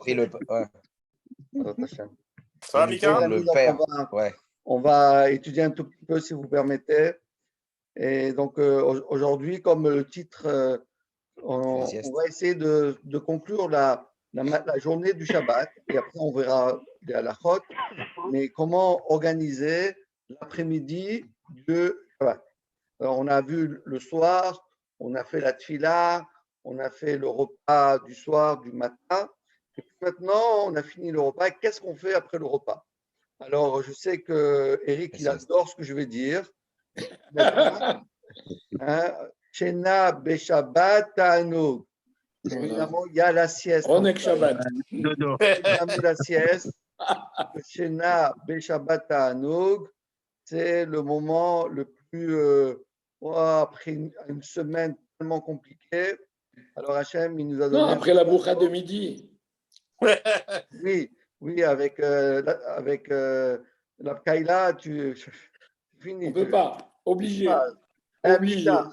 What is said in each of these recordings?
Et le, ouais, Ça va, Mika? le père, ouais. On va étudier un tout petit peu, si vous permettez. Et donc, aujourd'hui, comme le titre, on va essayer de conclure la journée du Shabbat. Et après, on verra les halakhot. Mais comment organiser l'après-midi de Shabbat? Alors, on a vu le soir, on a fait la tfila, on a fait le repas du soir, du matin. Et puis maintenant, on a fini le repas. Qu'est-ce qu'on fait après le repas? Alors, je sais que Eric, il adore ce que je vais dire. Shena Beshabbat Ta'anoug. Évidemment, il y a la sieste. Ronek Shabbat. Jamais la sieste. Shena Beshabbat Ta'anoug, c'est le moment le plus. Après une semaine tellement compliquée. Alors, Hachem, il nous a donné. Non, après la boucha de midi. Oui, avec la Kaila, tu finis. On ne peut pas. Obligé. Mita.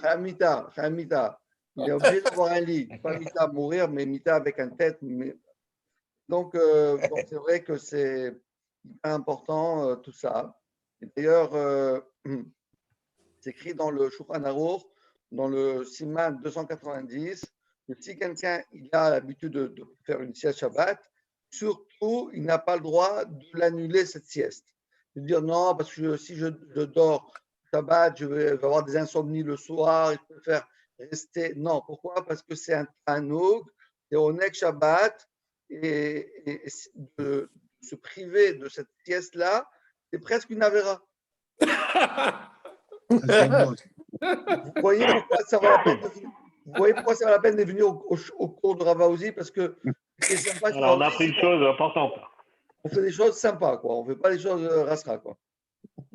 Il est obligé d'avoir un lit. Pas Mita mourir, mais Mita avec un tête. Donc c'est vrai que c'est important tout ça. Et d'ailleurs, c'est écrit dans le Shulchan Aruch, dans le Siman 290, que si quelqu'un il a l'habitude de faire une sieste Shabbat, surtout, il n'a pas le droit de l'annuler, cette sieste. De dire non, parce que si je dors Shabbat, je vais avoir des insomnies le soir, il peut faire rester. Non, pourquoi? Parce que c'est un tanoug, c'est Onek Shabbat, et de se priver de cette sieste-là, c'est presque une avéra. Vous voyez pourquoi ça vaut la peine de venir au cours de Ravaouzi, parce que c'est sympa. Alors, on a appris une chose importante. On fait des choses sympas, quoi. On ne fait pas des choses rasra, quoi.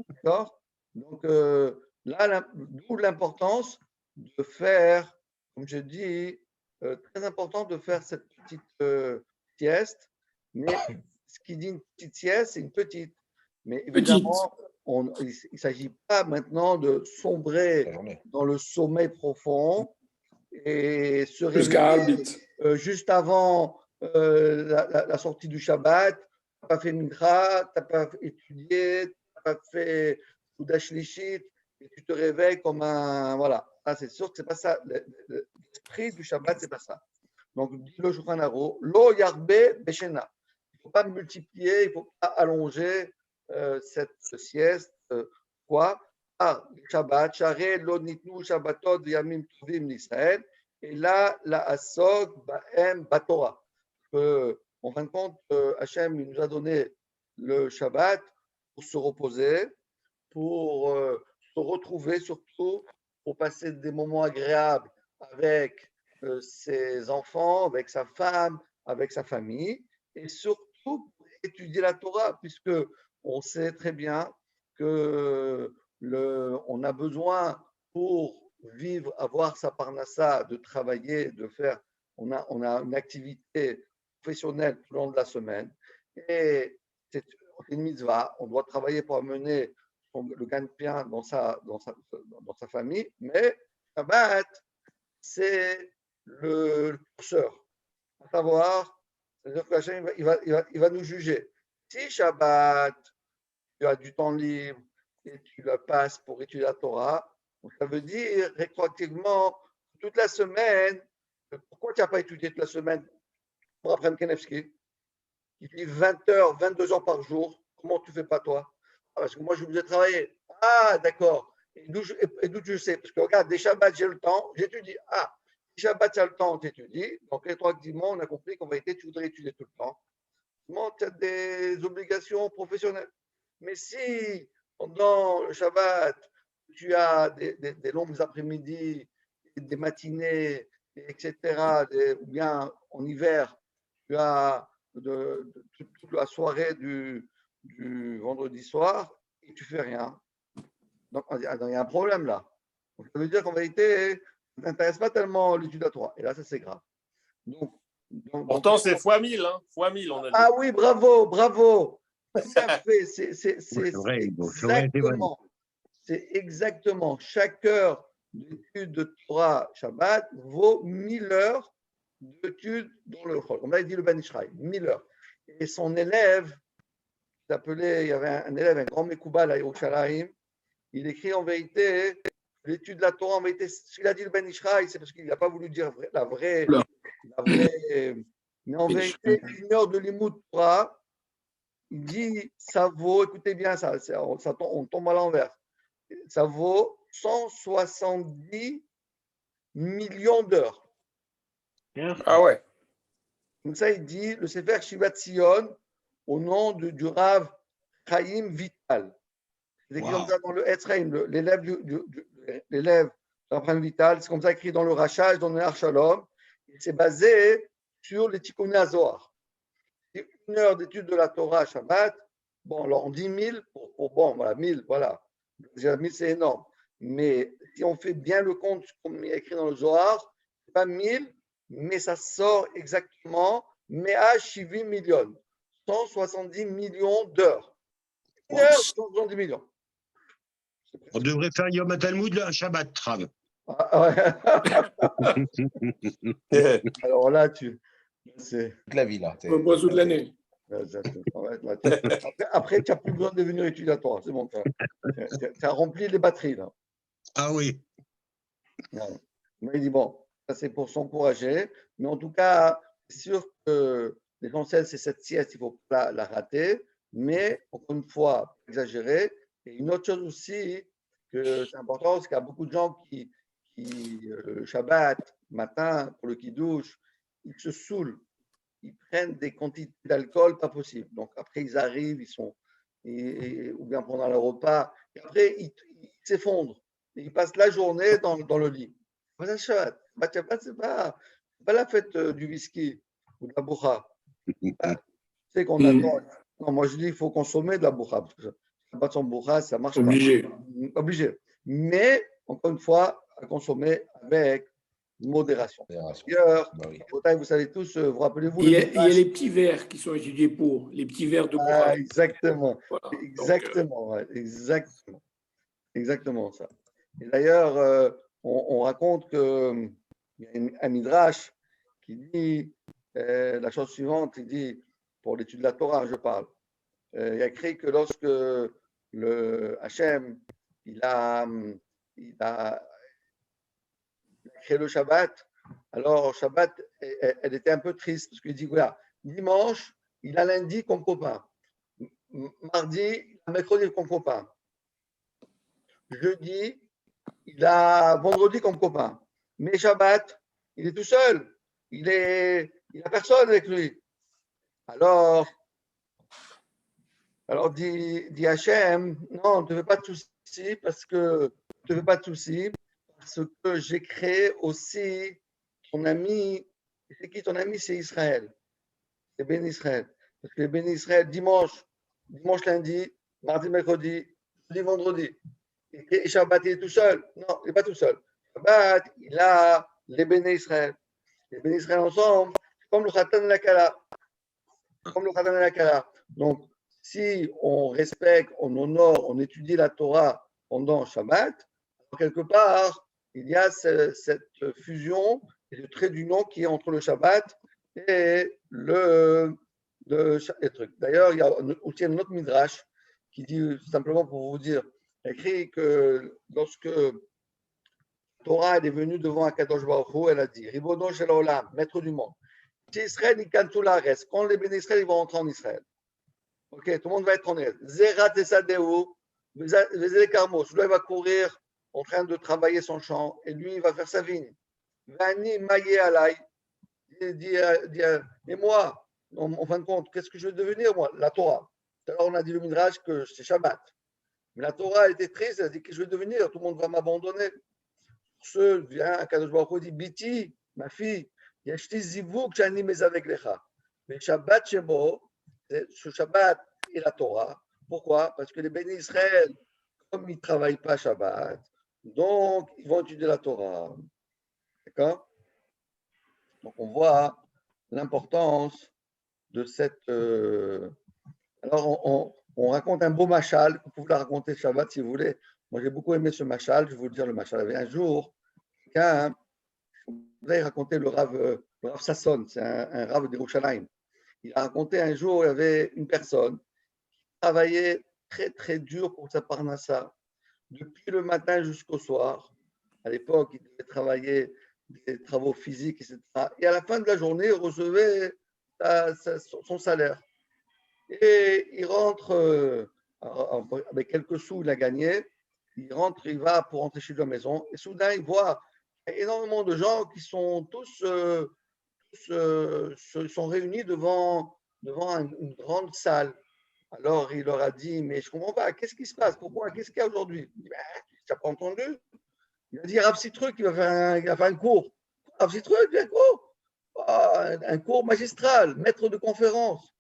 D'accord? Donc là, d'où l'importance de faire, comme je dis, très important de faire cette petite sieste. Mais ce qui dit une petite sieste, c'est une petite. Mais évidemment, il ne s'agit pas maintenant de sombrer dans le sommeil profond et se réveiller juste avant la sortie du Shabbat. Tu n'as pas fait Mincha, tu n'as pas étudié, tu n'as pas fait Soudash Lishit, et tu te réveilles comme un. Voilà. Ah, c'est sûr que ce n'est pas ça. L'esprit du Shabbat, ce n'est pas ça. Donc, dit le Shulchan Aruch, Lo Yarbe Beshena. Il ne faut pas multiplier, il ne faut pas allonger cette sieste. Quoi? Shabbat, Share Lo Nitnu Shabbatot Yamim Tovim l'Israël. Et là, la Asog Ba'em Batora. En fin de compte, Hachem il nous a donné le Shabbat pour se reposer, pour se retrouver surtout, pour passer des moments agréables avec ses enfants, avec sa femme, avec sa famille, et surtout pour étudier la Torah, puisque on sait très bien que on a besoin pour vivre, avoir sa parnassa, de travailler, de faire, on a une activité professionnelle tout le long de la semaine, et c'est une mitzvah, on doit travailler pour amener le gagne-pain dans sa famille, mais Shabbat, c'est le curseur. À savoir, c'est-à-dire que Hachem, il va nous juger. Si Shabbat, tu as du temps libre et tu le passes pour étudier la Torah, donc ça veut dire rétroactivement, toute la semaine, pourquoi tu n'as pas étudié toute la semaine pour apprendre Kenevski? Il dit 20 heures, 22 heures par jour, comment tu ne fais pas toi? Parce que moi, je vous ai travaillé. Ah, d'accord. Et d'où tu sais? Parce que regarde, des Shabbats, j'ai le temps, j'étudie. Ah, des Shabbats, tu as le temps, tu étudies. Donc, rétroactivement, on a compris qu'en vérité, tu voudrais étudier tout le temps. Tu as des obligations professionnelles. Mais si, pendant le Shabbat, tu as des longues après-midi, des matinées, etc., ou bien en hiver, tu as toute la soirée du vendredi soir et tu fais rien. Donc, il y a un problème là. Donc, ça veut dire qu'en vérité, ça ne t'intéresse pas tellement l'étude à toi. Et là, ça, c'est grave. Pourtant, c'est fois 1000. Hein, fois 1000, on a dit. Ah oui, bravo. Tout à fait. C'est exactement. Chaque heure d'étude de Torah Shabbat vaut 1000 heures d'études dans le Chol. Comme là, il dit le Ben Ishraï, 1000 heures. Et son élève, il y avait un élève, un grand Mekoubal à Yerushalayim, il écrit en vérité, l'étude de la Torah, en vérité, s'il a dit le Ben Ishraï, c'est parce qu'il n'a pas voulu dire la vraie, mais en vérité, 1 heure de Limoud Torah, il dit, ça vaut, écoutez bien ça, on tombe à l'envers, ça vaut 170 millions d'heures. Ah ouais. Comme ça, il dit le Sefer Shivat Sion au nom du Rav Chaim Vital. C'est écrit comme ça dans le Etzreim, l'élève de Rav Chaim Vital. C'est comme ça écrit dans le Rachaj, dans le Ner Shalom. C'est basé sur les Tikkuné HaZohar. C'est 1 heure d'étude de la Torah Shabbat. Bon, alors on dit 1000 bon, voilà, 1000, voilà. Déjà 1000, c'est énorme. Mais si on fait bien le compte, comme il y a écrit dans le Zohar, c'est pas 1000, mais ça sort exactement 170 millions, 170 millions d'heures. 1 heure, 170 millions. On devrait faire Yom HaTalmud un Shabbat, Trav. Alors là, c'est Toute la vie, là. On boit toute l'année. Après, tu n'as plus besoin de devenir étudiant. C'est bon, tu as rempli les batteries, là. Ah oui. Mais il dit, bon, ça c'est pour s'encourager. Mais en tout cas, c'est sûr que l'essentiel, c'est cette sieste, il ne faut pas la rater. Mais, encore une fois, exagérer. Et une autre chose aussi, que c'est important, c'est qu'il y a beaucoup de gens qui le Shabbat, matin, pour le kiddush, ils se saoulent. Ils prennent des quantités d'alcool pas possible. Donc après, ils arrivent, ou bien pendant le repas, et après, ils s'effondrent. Ils passent la journée dans le lit. C'est Shabbat. C'est pas la fête du whisky ou de la boucha. Tu sais qu'on attend. Non, moi je dis qu'il faut consommer de la boucha. Parce que Shabbat sans boucha, ça marche Obligé. pas. Obligé. Mais, encore une fois, à consommer avec modération. D'ailleurs, vous savez tous, vous rappelez-vous. Il y a les petits verres qui sont étudiés pour, les petits verres de boucha. Exactement. Voilà. Exactement, ouais, exactement ça. Et d'ailleurs, on raconte qu'il y a un midrash qui dit la chose suivante, il dit, pour l'étude de la Torah, je parle, il y a écrit que lorsque le Hachem, il a créé le Shabbat, alors Shabbat, elle était un peu triste, parce qu'il dit, voilà, dimanche, il a lundi comme copain. Mardi, mercredi comme copain. Jeudi, il a vendredi comme copain. Mais Shabbat, il est tout seul. Il n'a personne avec lui. Alors dit Hachem, non, ne te fais pas de soucis parce que j'ai créé aussi ton ami. C'est qui ton ami? C'est Israël. C'est Ben Israël. Parce que Ben Israël, dimanche, lundi, mardi, mercredi, jeudi, vendredi. Et Shabbat, il est tout seul. Non, il n'est pas tout seul. Shabbat, il a les Ben Israël. Les Ben Israël ensemble, comme le Khatan et la Kala. Donc, si on respecte, on honore, on étudie la Torah pendant Shabbat, quelque part, il y a cette fusion et le trait d'union qui est entre le Shabbat et le truc. D'ailleurs, il y a aussi un autre midrash qui dit, simplement pour vous dire, écrit que lorsque Torah est venue devant Akadosh Baruch Hu, elle a dit, Ribono shel olam, maître du monde, si Israël ikantu laaretz, quand les bénis Israël vont rentrer en Israël, ok, tout le monde va être en Israël. Zerat esadeu, vezele karmos, lui il va courir en train de travailler son champ et lui il va faire sa vigne. Vani maye alay, mais moi, en fin de compte, qu'est-ce que je vais devenir moi? La Torah. Alors on a dit le midrash que c'est Shabbat. Mais la Torah elle était triste, elle a dit que je vais devenir, tout le monde va m'abandonner. Ce vient Akadosh Baruch Hu dit Biti, ma fille, yashti zivuk shani mezavek lecha. Mais Shabbat shemo, ce Shabbat et la Torah. Pourquoi? Parce que les bénis Israël, comme ils ne travaillent pas Shabbat, donc ils vont étudier la Torah. D'accord? Donc on voit l'importance de cette. Alors on raconte un beau machal, vous pouvez la raconter Shabbat si vous voulez. Moi j'ai beaucoup aimé ce machal, je vais vous dire le machal. Il y avait un jour, quelqu'un voulait raconter le Rav le Rav Sasson, c'est un Rav d'Yerushalayim. Il a raconté un jour, il y avait une personne qui travaillait très, très dur pour sa parnassa, depuis le matin jusqu'au soir. À l'époque, il devait travailler des travaux physiques, etc. Et à la fin de la journée, il recevait son salaire. Et il rentre, avec quelques sous, il a gagné. Il rentre, il va pour rentrer chez lui à la maison. Et soudain, il voit énormément de gens qui sont tous sont réunis devant une grande salle. Alors, il leur a dit, mais je ne comprends pas, qu'est-ce qui se passe? Pourquoi? Qu'est-ce qu'il y a aujourd'hui? Il dit, ben, tu n'as pas entendu? Il a dit, Rav Citruc, il va faire un cours. Rav Citruc, un cours? Un cours magistral, maître de conférence.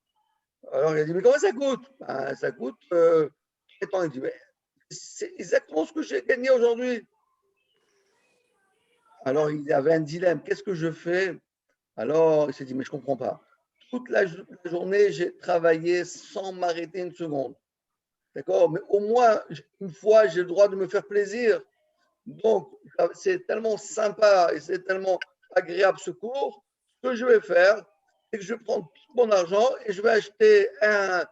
Alors, il a dit, mais comment ça coûte? Ben, ça coûte. Il dit, mais c'est exactement ce que j'ai gagné aujourd'hui. Alors, il avait un dilemme. Qu'est-ce que je fais? Alors, il s'est dit, mais je ne comprends pas. Toute la journée, j'ai travaillé sans m'arrêter une seconde. D'accord? Mais au moins, une fois, j'ai le droit de me faire plaisir. Donc, c'est tellement sympa et c'est tellement agréable ce cours. Ce que je vais faire, c'est que je vais prendre tout mon argent et je vais acheter un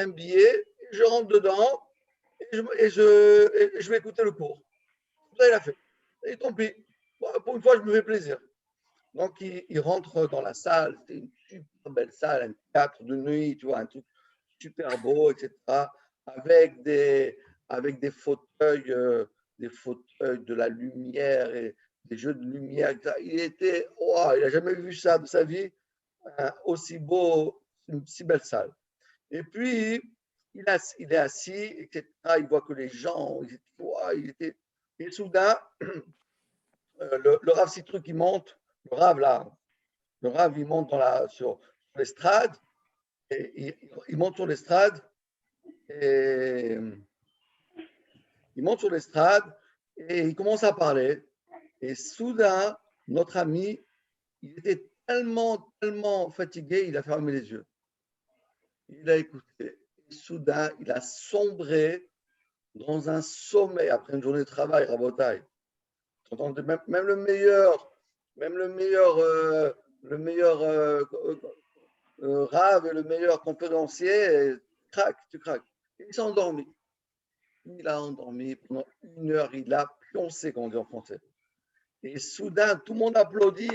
billet, et je rentre dedans et je vais écouter le cours. Ça, il a fait. Et tant pis. Pour une fois, je me fais plaisir. Donc, il rentre dans la salle. C'est une super belle salle, un théâtre de nuit, tu vois, un truc super beau, etc. Avec des fauteuils, de la lumière et des jeux de lumière, etc. Il n'a jamais vu ça de sa vie, aussi beau, une si belle salle. Et puis, il est assis, etc. Il voit que les gens, et soudain, le Rav Citruc, il monte, le Rav, il monte sur l'estrade, et il monte sur l'estrade, et il monte sur l'estrade, et il commence à parler. Et soudain, notre ami, il était tellement, tellement fatigué, il a fermé les yeux. Il a écouté. Et soudain, il a sombré dans un sommeil après une journée de travail, rabotaille. Même le meilleur, rave et le meilleur conférencier, tu craques. Il s'est endormi. Il a endormi pendant 1 heure, il a pioncé, comme on dit en français. Et soudain, tout le monde applaudit.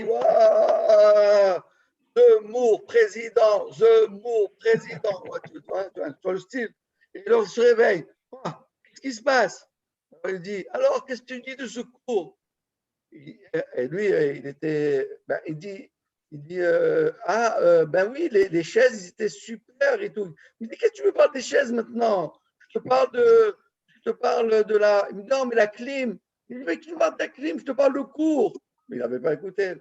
Zemmour, président, Zemmour, président. Tu vois le style. Et là, on se réveille. Qu'est-ce qui se passe? Alors, il dit, alors, qu'est-ce que tu dis de ce cours? Et lui, il dit, ben oui, les chaises, ils étaient super et tout. Il dit, qu'est-ce que tu me parles des chaises maintenant? Je te parle de la. Il me dit, non, mais la clim. Il dit, mais tu me parles de la clim, je te parle de cours. Mais il n'avait pas écouté.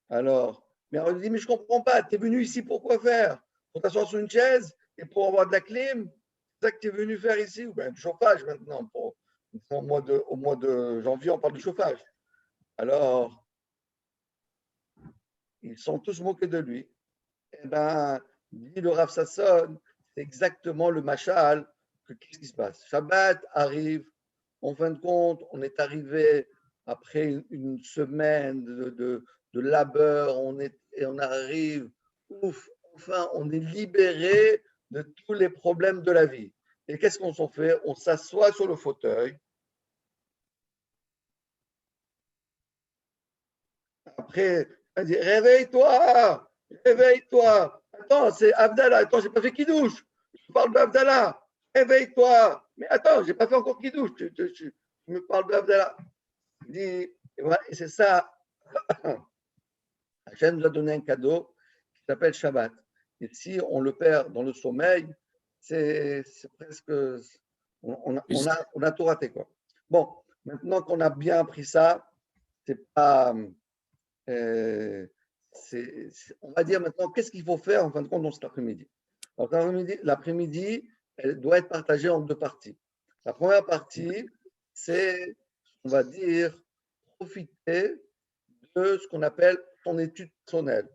Alors, mais on lui dit, mais je ne comprends pas, tu es venu ici pour quoi faire? Pour t'asseoir sur une chaise et pour avoir de la clim? C'est ça que tu es venu faire ici? Ou bien du chauffage maintenant. Au mois de janvier, on parle de chauffage. Alors, ils sont tous moqués de lui. Eh bien, dit le Rav Sasson, c'est exactement le machal. Qu'est-ce qui se passe? Shabbat arrive, en fin de compte, on est arrivé après une semaine de labeur, et on arrive, enfin, on est libéré de tous les problèmes de la vie. Et qu'est-ce qu'on s'en fait? On s'assoit sur le fauteuil. Après, on dit, réveille-toi, réveille-toi. Attends, c'est Abdallah. Attends, j'ai pas fait Kidouche. Je parle d'Abdallah. Réveille-toi. Mais attends, j'ai pas fait encore Kidouche. Tu me parles d'Abdallah. Il dit, et voilà, et c'est ça. Hachem nous a donné un cadeau qui s'appelle Shabbat. Et si on le perd dans le sommeil, c'est presque. On a tout raté, quoi. Bon, maintenant qu'on a bien appris ça, c'est pas. On va dire maintenant, qu'est-ce qu'il faut faire en fin de compte dans cet après-midi? L'après-midi, elle doit être partagée en 2 parties. La première partie, c'est, on va dire, profiter de ce qu'on appelle son étude personnelle,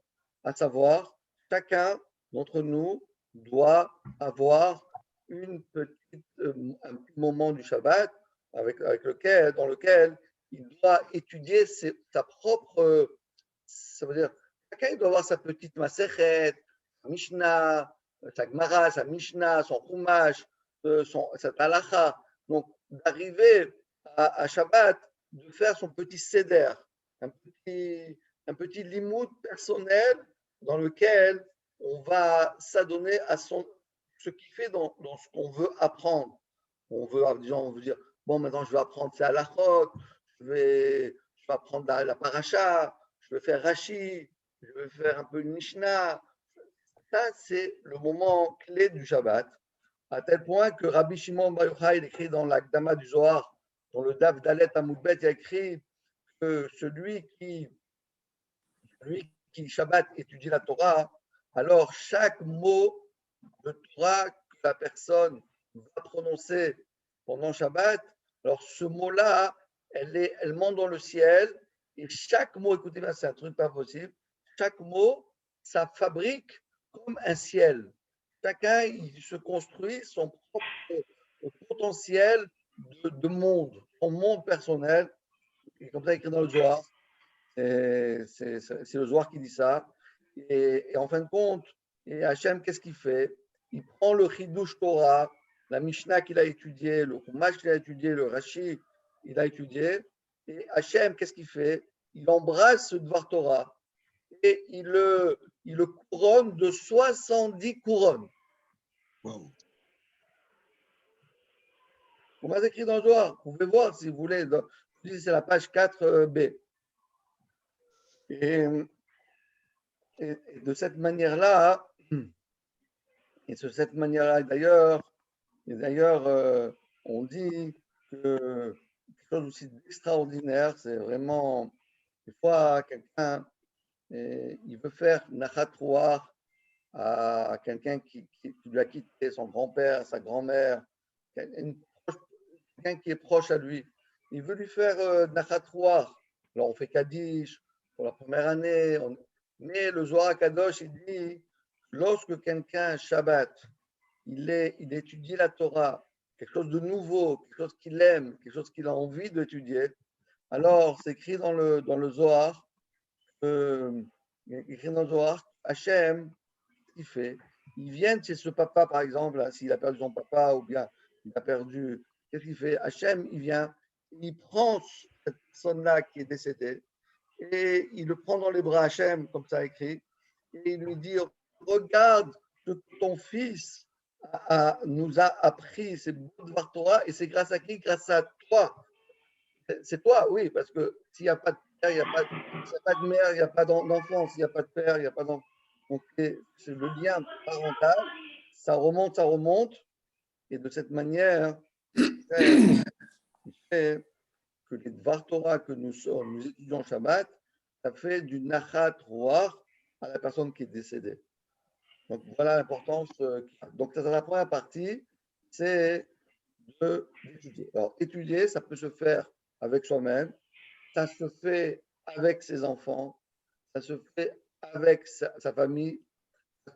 à savoir, chacun d'entre nous doit avoir un petit moment du Shabbat dans lequel il doit étudier sa propre Ça veut dire, chacun il doit avoir sa petite Masechet, sa Mishnah, sa Gemara, sa Mishnah, son Chumash, sa Halacha. Donc, d'arriver à Shabbat, de faire son petit seder, un petit limoud personnel dans lequel on va s'adonner à ce qu'il fait dans ce qu'on veut apprendre. On veut dire, bon, maintenant je vais apprendre ces halachot, je vais apprendre la paracha, je vais faire Rashi, je vais faire un peu de Mishnah. Ça, c'est le moment clé du Shabbat, à tel point que Rabbi Shimon Bar Yochai, il écrit dans l'Akdama du Zohar, dans le Daf Dalet Amoudbet, il a écrit que celui qui Shabbat étudie la Torah, alors chaque mot de Torah que la personne va prononcer pendant Shabbat, alors ce mot-là, elle monte dans le ciel, et chaque mot, écoutez bien, c'est un truc pas possible, chaque mot, ça fabrique comme un ciel. Chacun, il se construit son propre potentiel de monde, son monde personnel, et comme ça écrit dans le Zohar. C'est le Zohar qui dit ça. Et en fin de compte, Hachem, qu'est-ce qu'il fait? Il prend le Chidush Torah, la Mishnah qu'il a étudié, le Chumash qu'il a étudié, le Rashi il a étudié. Et Hachem, qu'est-ce qu'il fait? Il embrasse ce Dvar Torah et il le couronne de 70 couronnes. Wow. Vous m'avez écrit dans le Zohar. Vous pouvez voir si vous voulez. C'est la page 4b. Et de cette manière-là, d'ailleurs, on dit que quelque chose aussi d'extraordinaire, c'est vraiment, des fois, quelqu'un, il veut faire Nachat Ruach à quelqu'un qui lui a quitté, son grand-père, sa grand-mère, quelqu'un qui est proche à lui. Il veut lui faire Nachat Ruach. Alors, on fait Kaddish pour la première année, mais le Zohar Kadosh, il dit, lorsque quelqu'un, Shabbat, il étudie la Torah, quelque chose de nouveau, quelque chose qu'il aime, quelque chose qu'il a envie d'étudier, alors c'est écrit dans le Zohar, Hachem, il fait, il vient chez ce papa, par exemple, hein, s'il a perdu son papa ou bien il a perdu, qu'est-ce qu'il fait? Hachem, il vient, il prend cette personne-là qui est décédée et il le prend dans les bras, Hachem, comme ça écrit, et il lui dit, regarde ce que ton fils nous a appris, c'est beaucoup de Torah, et c'est grâce à qui? Grâce à toi. C'est toi, oui, parce que s'il n'y a pas de père, il n'y a pas de mère, il n'y a pas d'enfant, s'il n'y a pas de père, il n'y a pas d'enfant. Donc, c'est le lien parental, ça remonte, et de cette manière, il fait que les Dvar Torah que nous étudions Shabbat, ça fait du Nachat Ruach à la personne qui est décédée. Donc, voilà l'importance. Donc, ça, la première partie, c'est d'étudier. Alors, étudier, ça peut se faire avec soi-même, ça se fait avec ses enfants, ça se fait avec sa famille.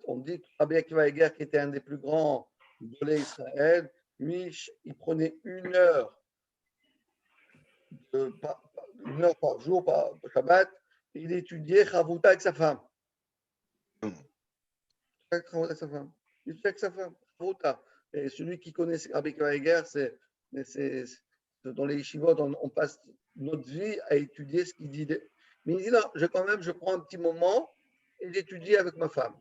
On dit que Rabbi Akiva Eger, qui était un des plus grands de Israël, lui, il prenait une heure par jour, par Shabbat, et il étudiait Chavuta avec sa femme. Avec sa femme. Il étudiait avec sa femme. Chavuta. Et celui qui connaît Rabbi Akiva Eger, c'est dans les yeshivot, on passe notre vie à étudier ce qu'il dit. Mais il dit non, je prends un petit moment et j'étudie avec ma femme.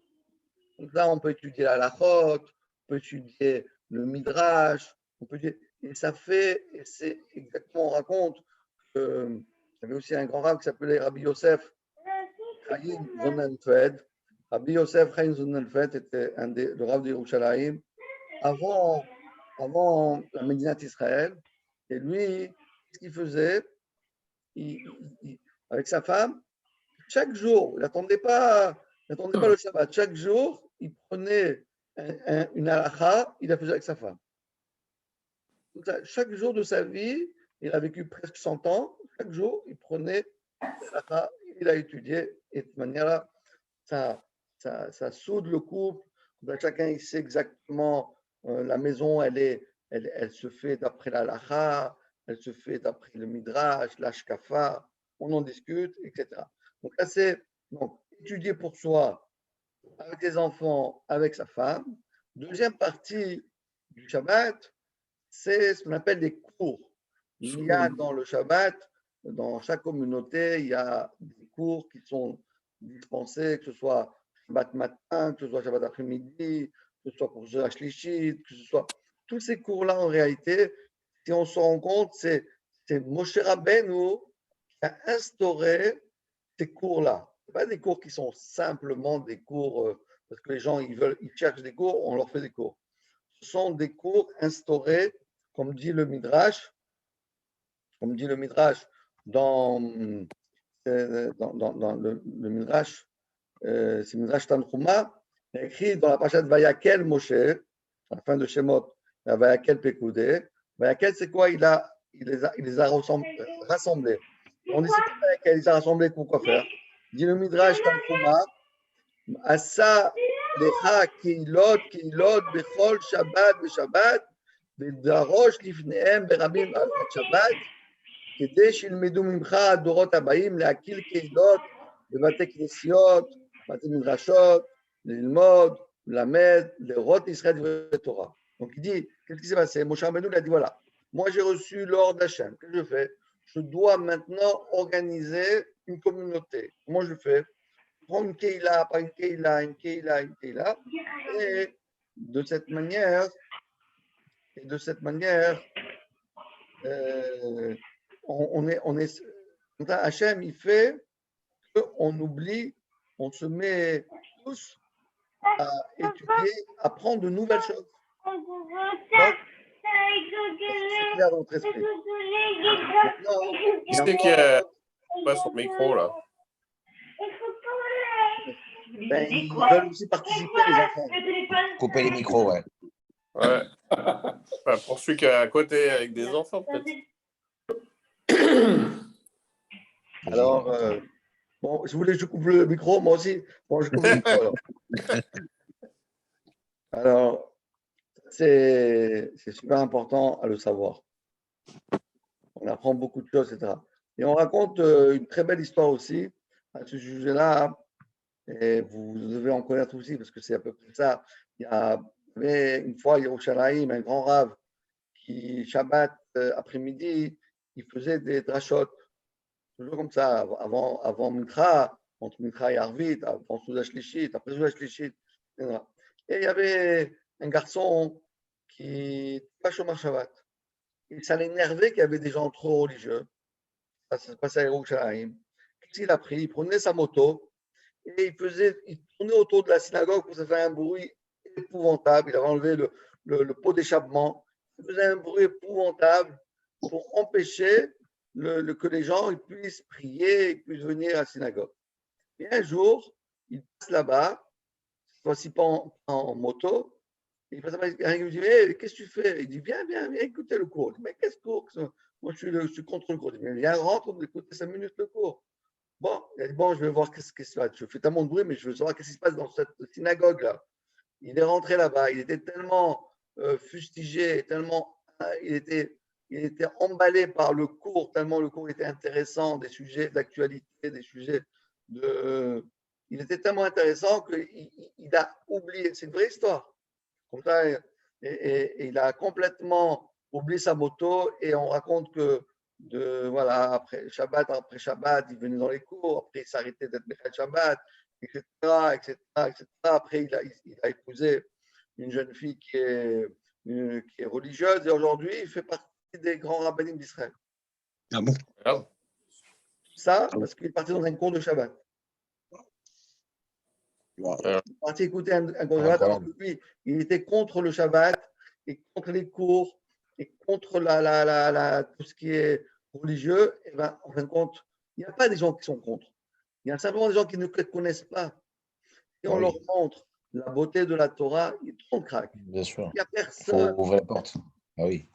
Donc là, on peut étudier la halachot, on peut étudier le midrash, on peut étudier, et ça fait, et c'est exactement, on raconte qu'il y avait aussi un grand rabbin qui s'appelait Rabbi Yosef Chaim Sonnenfeld. Rabbi Yosef Chaim Sonnenfeld était le rabbin de Yerushalayim avant la Médinat Israël. Et lui, ce qu'il faisait, avec sa femme, chaque jour, il n'attendait pas le Shabbat, chaque jour, il prenait une halakha, il la faisait avec sa femme. Donc, chaque jour de sa vie, il a vécu presque 100 ans, chaque jour, il prenait l'halakha, il a étudié, et de cette manière-là, ça soude le couple, chacun il sait exactement, la maison, elle se fait d'après la halakha, elle se fait d'après le midrash, l'ashkafa, on en discute, etc. Donc, là, c'est étudier pour soi, avec les enfants, avec sa femme. Deuxième partie du Shabbat, c'est ce qu'on appelle des cours. Il y a dans le Shabbat, dans chaque communauté, il y a des cours qui sont dispensés, que ce soit Shabbat matin, que ce soit Shabbat après-midi, que ce soit pour Shabbat Shlichit, que ce soit… Tous ces cours-là, en réalité, si on se rend compte, c'est Moshe Rabbeinu qui a instauré ces cours-là. Ce pas des cours qui sont simplement des cours, parce que les gens, ils cherchent des cours, on leur fait des cours. Ce sont des cours instaurés, comme dit le Midrash, dans le Midrash, c'est Midrash Tanchuma, écrit dans la parashat Vayakel Moshe, à la fin de Shemot, Vayakel Pekudé. Vayakel, c'est quoi? Il les a rassemblés. On dit c'est quoi Vayakel? Il les a rassemblés pour quoi faire? Dit le Midrash Tanchuma, Asa lecha keilot bechol Shabbat ושבת, ודרוש לפניהם ברבים על שבת, כדי שילמדו ממך הדורות הבאים להקיל קהילות בבתי כנסיות, בתי מדרשות, ללמוד, ללמד, לראות ישראל דברי תורה. Donc il dit, qu'est-ce qui s'est passé? Moshe Rabbeinu lui a dit, voilà, moi j'ai reçu l'ordre d'Hachem. Qu'est-ce que je fais? Je dois maintenant organiser une communauté. Comment je fais? Prendre une keila, pas une keila, une keila, une keila. Et de cette manière, on est, Hachem, il fait qu'on oublie, on se met tous à étudier, à apprendre de nouvelles choses. C'est clair dans notre esprit. Qui c'est qui a pas son micro là? Ben, ils veulent aussi participer, les enfants. Couper les micros, ouais. Ouais. Enfin, pour celui qui est à côté avec des enfants, peut-être. Alors, bon, si vous voulez que je coupe le micro, moi aussi. Bon, je coupe le micro. Alors, c'est super important à le savoir. On apprend beaucoup de choses, etc. Et on raconte une très belle histoire aussi à ce sujet-là. Et vous devez en connaître aussi, parce que c'est à peu près ça. Il y avait une fois, Yerushalayim, un grand rave, qui, Shabbat après-midi, il faisait des drashot, toujours comme ça, avant Mincha, entre Mincha et Arvit, avant Souda Shlichit, après Souda Shlichit, etc. Et il y avait un garçon qui n'était pas chômeur Shabbat. Et ça l'énervait qu'il y avait des gens trop religieux. Ça se passait à Yerushalayim. Qu'est-ce qu'il a pris? Il prenait sa moto, et il tournait autour de la synagogue pour se faire un bruit épouvantable. Il avait enlevé le pot d'échappement. Il faisait un bruit épouvantable pour empêcher que les gens ils puissent prier, ils puissent venir à la synagogue. Et un jour, il passe là-bas, cette fois-ci pas en moto. Il passe là-bas, il me dit, hey, qu'est-ce que tu fais? Il dit, viens, écoutez le cours. Je dis, mais qu'est-ce cours? Moi, je suis contre le cours. Il dit, viens, rentre, on écoute 5 minutes le cours. Bon, il a dit, bon, je vais voir qu'est-ce qui se passe. Je fais tellement de bruit, mais je veux savoir qu'est-ce qui se passe dans cette synagogue-là. Il est rentré là-bas, il était tellement fustigé, il était emballé par le cours, tellement le cours était intéressant, des sujets d'actualité, des sujets il était tellement intéressant qu'il a oublié, c'est une vraie histoire. Comme ça, et il a complètement oublié sa moto, et on raconte que voilà, après Shabbat, il venait dans les cours, après il s'arrêtait d'être Mechal Shabbat, etc., etc., etc. Après, il a épousé une jeune fille qui est religieuse, et aujourd'hui, il fait partie des grands rabbinim d'Israël. Ah bon? Tout ça, parce qu'il est parti dans un cours de Shabbat. Wow. Il est parti écouter un cours de Shabbat, alors que lui, il était contre le Shabbat, et contre les cours, et contre tout ce qui est religieux. Et ben, en fin de compte, il n'y a pas des gens qui sont contre. Il y a simplement des gens qui ne connaissent pas. Si on leur montre la beauté de la Torah, ils tombent crack. Bien sûr. Il n'y a personne. Il faut ouvrir la porte. Ah oui.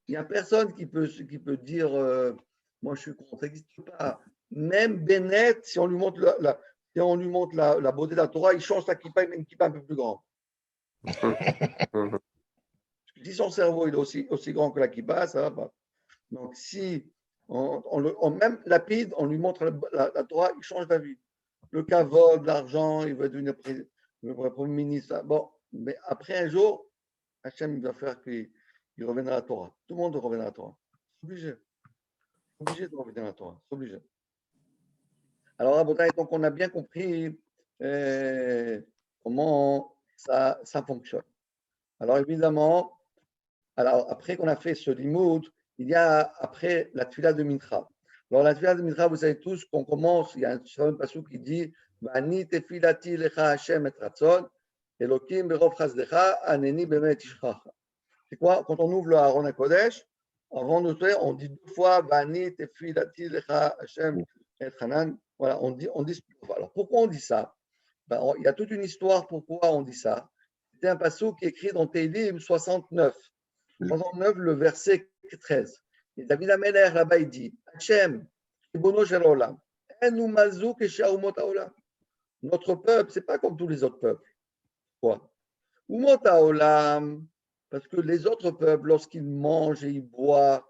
Il n'y a personne qui peut dire moi je suis contre. Ça n'existe pas. Même Bennett, si on lui montre la beauté de la Torah, il change sa kippa, il met une kippa un peu plus grande. Si son cerveau il est aussi grand que la kippa, ça va pas. Donc si Même lapide, on lui montre la Torah, il change d'avis. Le kavod, l'argent, il va devenir premier ministre. Bon, mais après un jour, Hachem va faire qu'il revienne à la Torah. Tout le monde revient à la Torah. C'est obligé. C'est obligé de revenir à la Torah. C'est obligé. Alors, donc on a bien compris comment ça fonctionne. Alors, évidemment, après qu'on a fait ce limoud, il y a après la tefila de Mincha. Alors, la tefila de Mincha, vous savez tous qu'on commence, il y a un fameux passage qui dit Vani tefilati lecha Hashem et ratzon, Elokim berov chazdecha, aneni bemet ishchacha. C'est quoi? Quand on ouvre le Aaron HaKodesh, avant de faire, on dit 2 fois Vani tefilati lecha Hashem et Hanan. Voilà, on dit. Alors, pourquoi on dit ça? Il y a toute une histoire pourquoi on dit ça. C'est un passage qui est écrit dans Tehillim 69. 69, le verset 13. Et David Ameler, là-bas, il dit Hachem, Ribono shel olam, enu mazouk et shaumot haolam. Notre peuple, ce n'est pas comme tous les autres peuples. Pourquoi? Umot haolam, parce que les autres peuples, lorsqu'ils mangent et ils boivent,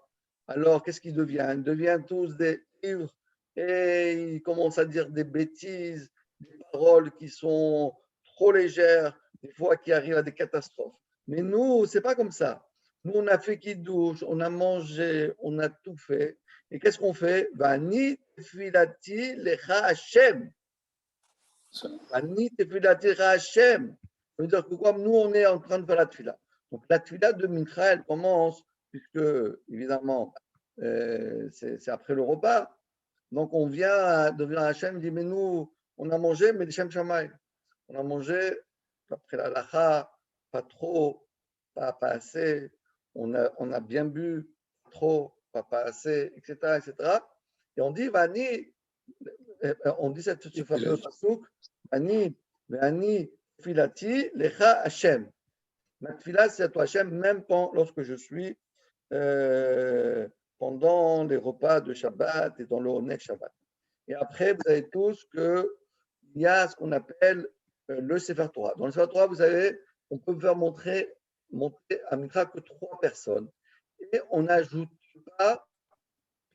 alors qu'est-ce qu'ils deviennent? Ils deviennent tous des ivres et ils commencent à dire des bêtises, des paroles qui sont trop légères, des fois qui arrivent à des catastrophes. Mais nous, ce n'est pas comme ça. Nous, on a fait kiddush, on a mangé, on a tout fait. Et qu'est-ce qu'on fait? Vani tefilati lecha Hashem. Vani tefilati lecha Hashem. Ça veut dire que comme nous, on est en train de faire la tefila. Donc, la tefila de Mincha, elle commence, puisque, évidemment, c'est après le repas. Donc, on vient devant Hashem, dit, mais nous, on a mangé, mais Shem Shammai. On a mangé, après la lacha, pas trop, pas assez. On a bien bu, trop, pas assez, etc., etc. Et on dit, Vani, on dit ce fameux pasuk, Vani, filati, lecha Hashem. Ma tefila, c'est à toi Hashem, même lorsque je suis pendant les repas de Shabbat et dans le Oneg Shabbat. Et après, vous savez tous qu'il y a ce qu'on appelle le Sefer Torah. Dans le Sefer Torah, vous savez, on peut faire monter à Mincha que 3 personnes. Et on n'ajoute pas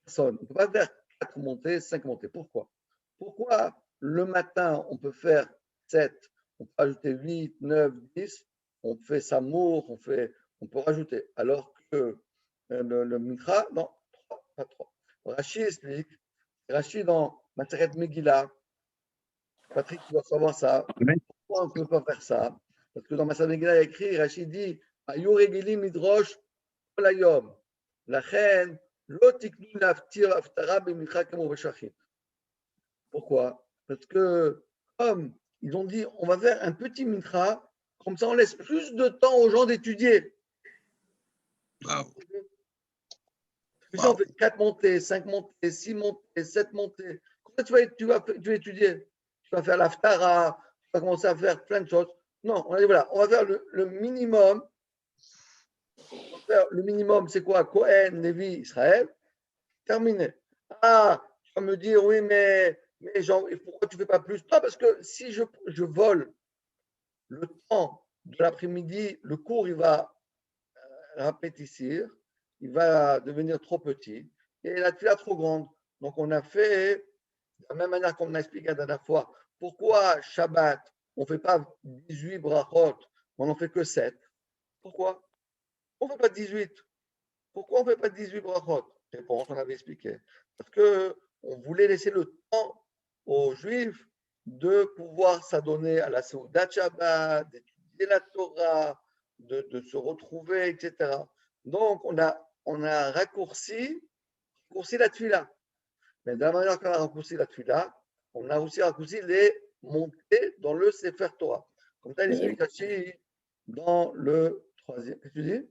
personne. On ne peut pas faire 4 montées, 5 montées. Pourquoi? Pourquoi le matin, on peut faire 7, on peut ajouter 8, 9, 10, on fait Samour, on peut rajouter. Alors que le Mikra, non, 3, pas 3. Rashi explique, Rashi dans Masechet Megillah, Patrick, tu dois savoir ça. Pourquoi on ne peut pas faire ça? Parce que dans Masechet Megillah, il y a écrit, Rashi dit, Ayu regili midrosh kol hayom. Lachen, lo tiknu laftir haftara b'mincha kamo b'shachit. Pourquoi? Parce que, comme ils ont dit, on va faire un petit mincha, comme ça on laisse plus de temps aux gens d'étudier. Wow. Si on fait 4 montées, 5 montées, 6 montées, 7 montées, comment tu vas étudier? Tu vas faire l'haftara, tu vas commencer à faire plein de choses. Non, on a dit voilà, on va faire le minimum. Le minimum, c'est quoi? Cohen, Lévi, Israël. Terminé. Ah, tu vas me dire, oui, mais pourquoi tu ne fais pas plus? Non, parce que si je vole le temps de l'après-midi, le cours, il va répétissir, il va devenir trop petit et la tefila trop grande. Donc, on a fait, de la même manière qu'on a expliqué la dernière fois, pourquoi Shabbat, on ne fait pas 18 brachot, on n'en fait que 7. Pourquoi? On ne fait pas 18. Pourquoi on ne fait pas 18 brachot? Réponse, on avait expliqué. Parce qu'on voulait laisser le temps aux Juifs de pouvoir s'adonner à la Seudat Shabbat, d'étudier la Torah, de se retrouver, etc. Donc, on a raccourci la tefila. Mais de la manière qu'on a raccourci la tefila, on a aussi raccourci les montées dans le Sefer Torah. Comme ça, il explique aussi dans le 3e. Qu'est-ce que tu dis?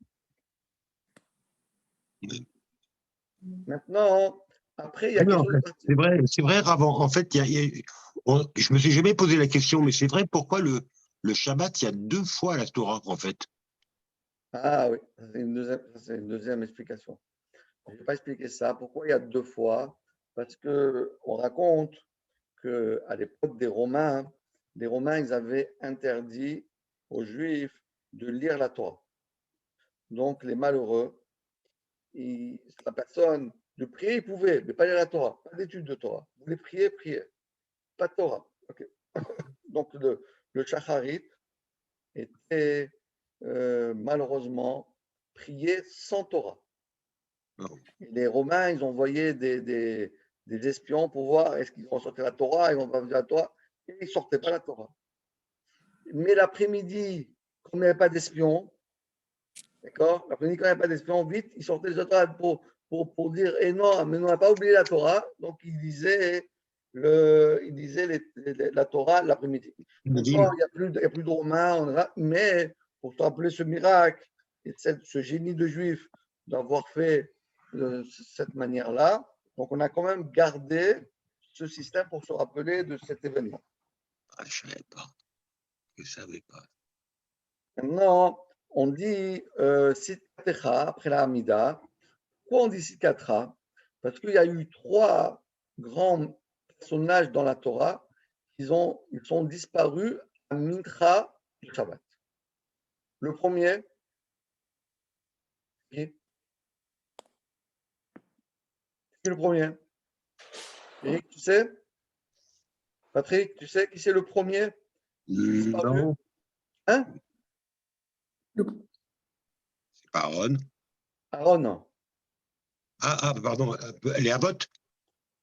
Maintenant, après, il y a quelque chose. C'est vrai, Rav. En fait, je me suis jamais posé la question, mais c'est vrai, pourquoi le Shabbat, il y a 2 fois la Torah, en fait? Ah oui, c'est une deuxième explication. Je ne vais pas expliquer ça. Pourquoi il y a 2 fois? Parce qu'on raconte qu'à l'époque des Romains, ils avaient interdit aux Juifs de lire la Torah. Donc, les malheureux, la personne De prier, ils pouvaient, mais pas lire la Torah, pas d'étude de Torah. Vous voulez prier, priez. Pas de Torah. Ok. Donc, le Shacharit était malheureusement prié sans Torah. Non. Et les Romains, ils ont envoyé des espions pour voir est-ce qu'ils vont sortir la Torah, ils vont pas sortir la Torah, et ils ne sortaient pas la Torah. Mais l'après-midi, comme il n'y avait pas d'espions, d'accord, l'après-midi, quand il n'y avait pas d'espions, vite, ils sortaient les Torah pour dire eh non, mais on n'a pas oublié la Torah, donc ils disaient la Torah l'après-midi. Maintenant, il n'y a plus de Romains, mais pour te rappeler ce miracle et ce génie de Juif d'avoir fait de cette manière-là, donc on a quand même gardé ce système pour se rappeler de cet événement. Ah, je ne savais pas. Je ne savais pas. Maintenant, on dit Sitkatecha après la Hamida. Pourquoi on dit Sitkatecha? Parce qu'il y a eu 3 grands personnages dans la Torah ils sont disparus à Mincha du Shabbat. Le premier, qui est le premier? Eric, tu sais? Patrick, tu sais qui c'est le premier? Disparu? Non, Hein? c'est pas Aaron. Aaron, non. Pardon, les Abbot.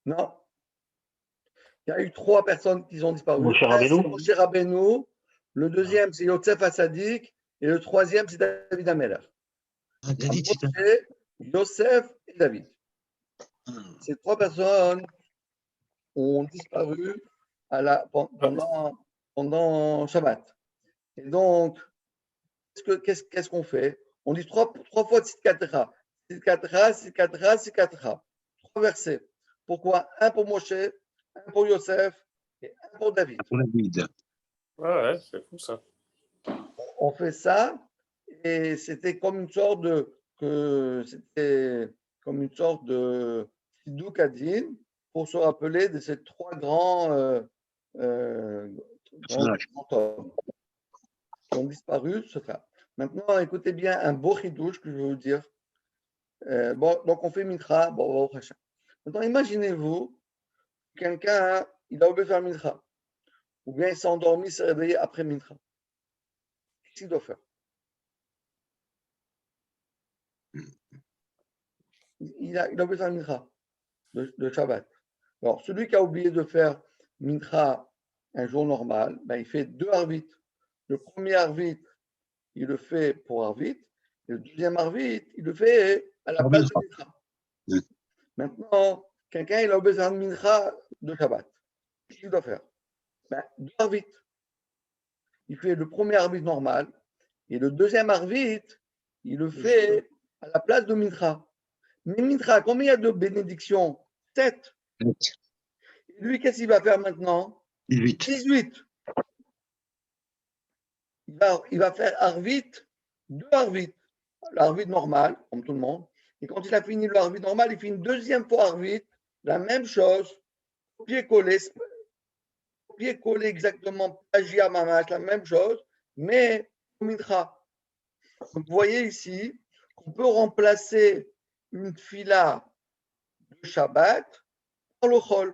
Non. Il y a eu 3 personnes qui ont disparu. Moshe Un, Rabbeinu. c'est Moshe Rabbeinu. Le deuxième, c'est Yosef Hassadik. Et le troisième, c'est David Ameller. Ah, David, c'est un. Moshe, Yosef et David. Ah, Ces 3 personnes ont disparu pendant Shabbat. Et donc, qu'est-ce qu'on fait? On dit 3 fois Tzidkatecha. Tzidkatecha, Tzidkatecha, Tzidkatecha. 3 versets. Pourquoi? Un pour Moshe, un pour Yosef et un pour David. pour David. Ouais, c'est fou ça. On fait ça et c'était comme une sorte de Hidouk Adin pour se rappeler de ces 3 grands hommes qui ont disparu. Maintenant, écoutez bien un beau chidouche que je vais vous dire. Donc, on fait Mincha. Bon, maintenant, imaginez-vous, quelqu'un, il a oublié de faire Mincha, ou bien il s'est endormi, s'est réveillé après Mincha. Qu'est-ce qu'il doit faire? Il a oublié de faire Mincha, de Shabbat. Alors, celui qui a oublié de faire Mincha un jour normal, ben, il fait 2 Arvit. Le premier Arvit, il le fait pour Arvit, et le deuxième Arvit, il le fait à la place de Mincha. Oui. Maintenant, quelqu'un, il a oublié de faire Mincha de Shabbat. Qu'est-ce qu'il doit faire? Ben, 2 Arvit. Il fait le premier Arvit normal, et le deuxième Arvit, il le fait à la place de Mincha. Mais Mincha, combien il y a de bénédictions? 7. Et lui, qu'est-ce qu'il va faire maintenant? 18. 18. Il va faire Arvit, 2 Arvit. L'Arvit normal, comme tout le monde. Et quand il a fini le Arvit normal, il fait une deuxième fois Arvit, la même chose, copier-coller exactement, plagiat mamash, la même chose, mais Mincha. Vous voyez ici qu'on peut remplacer une fila de Shabbat par le Chol.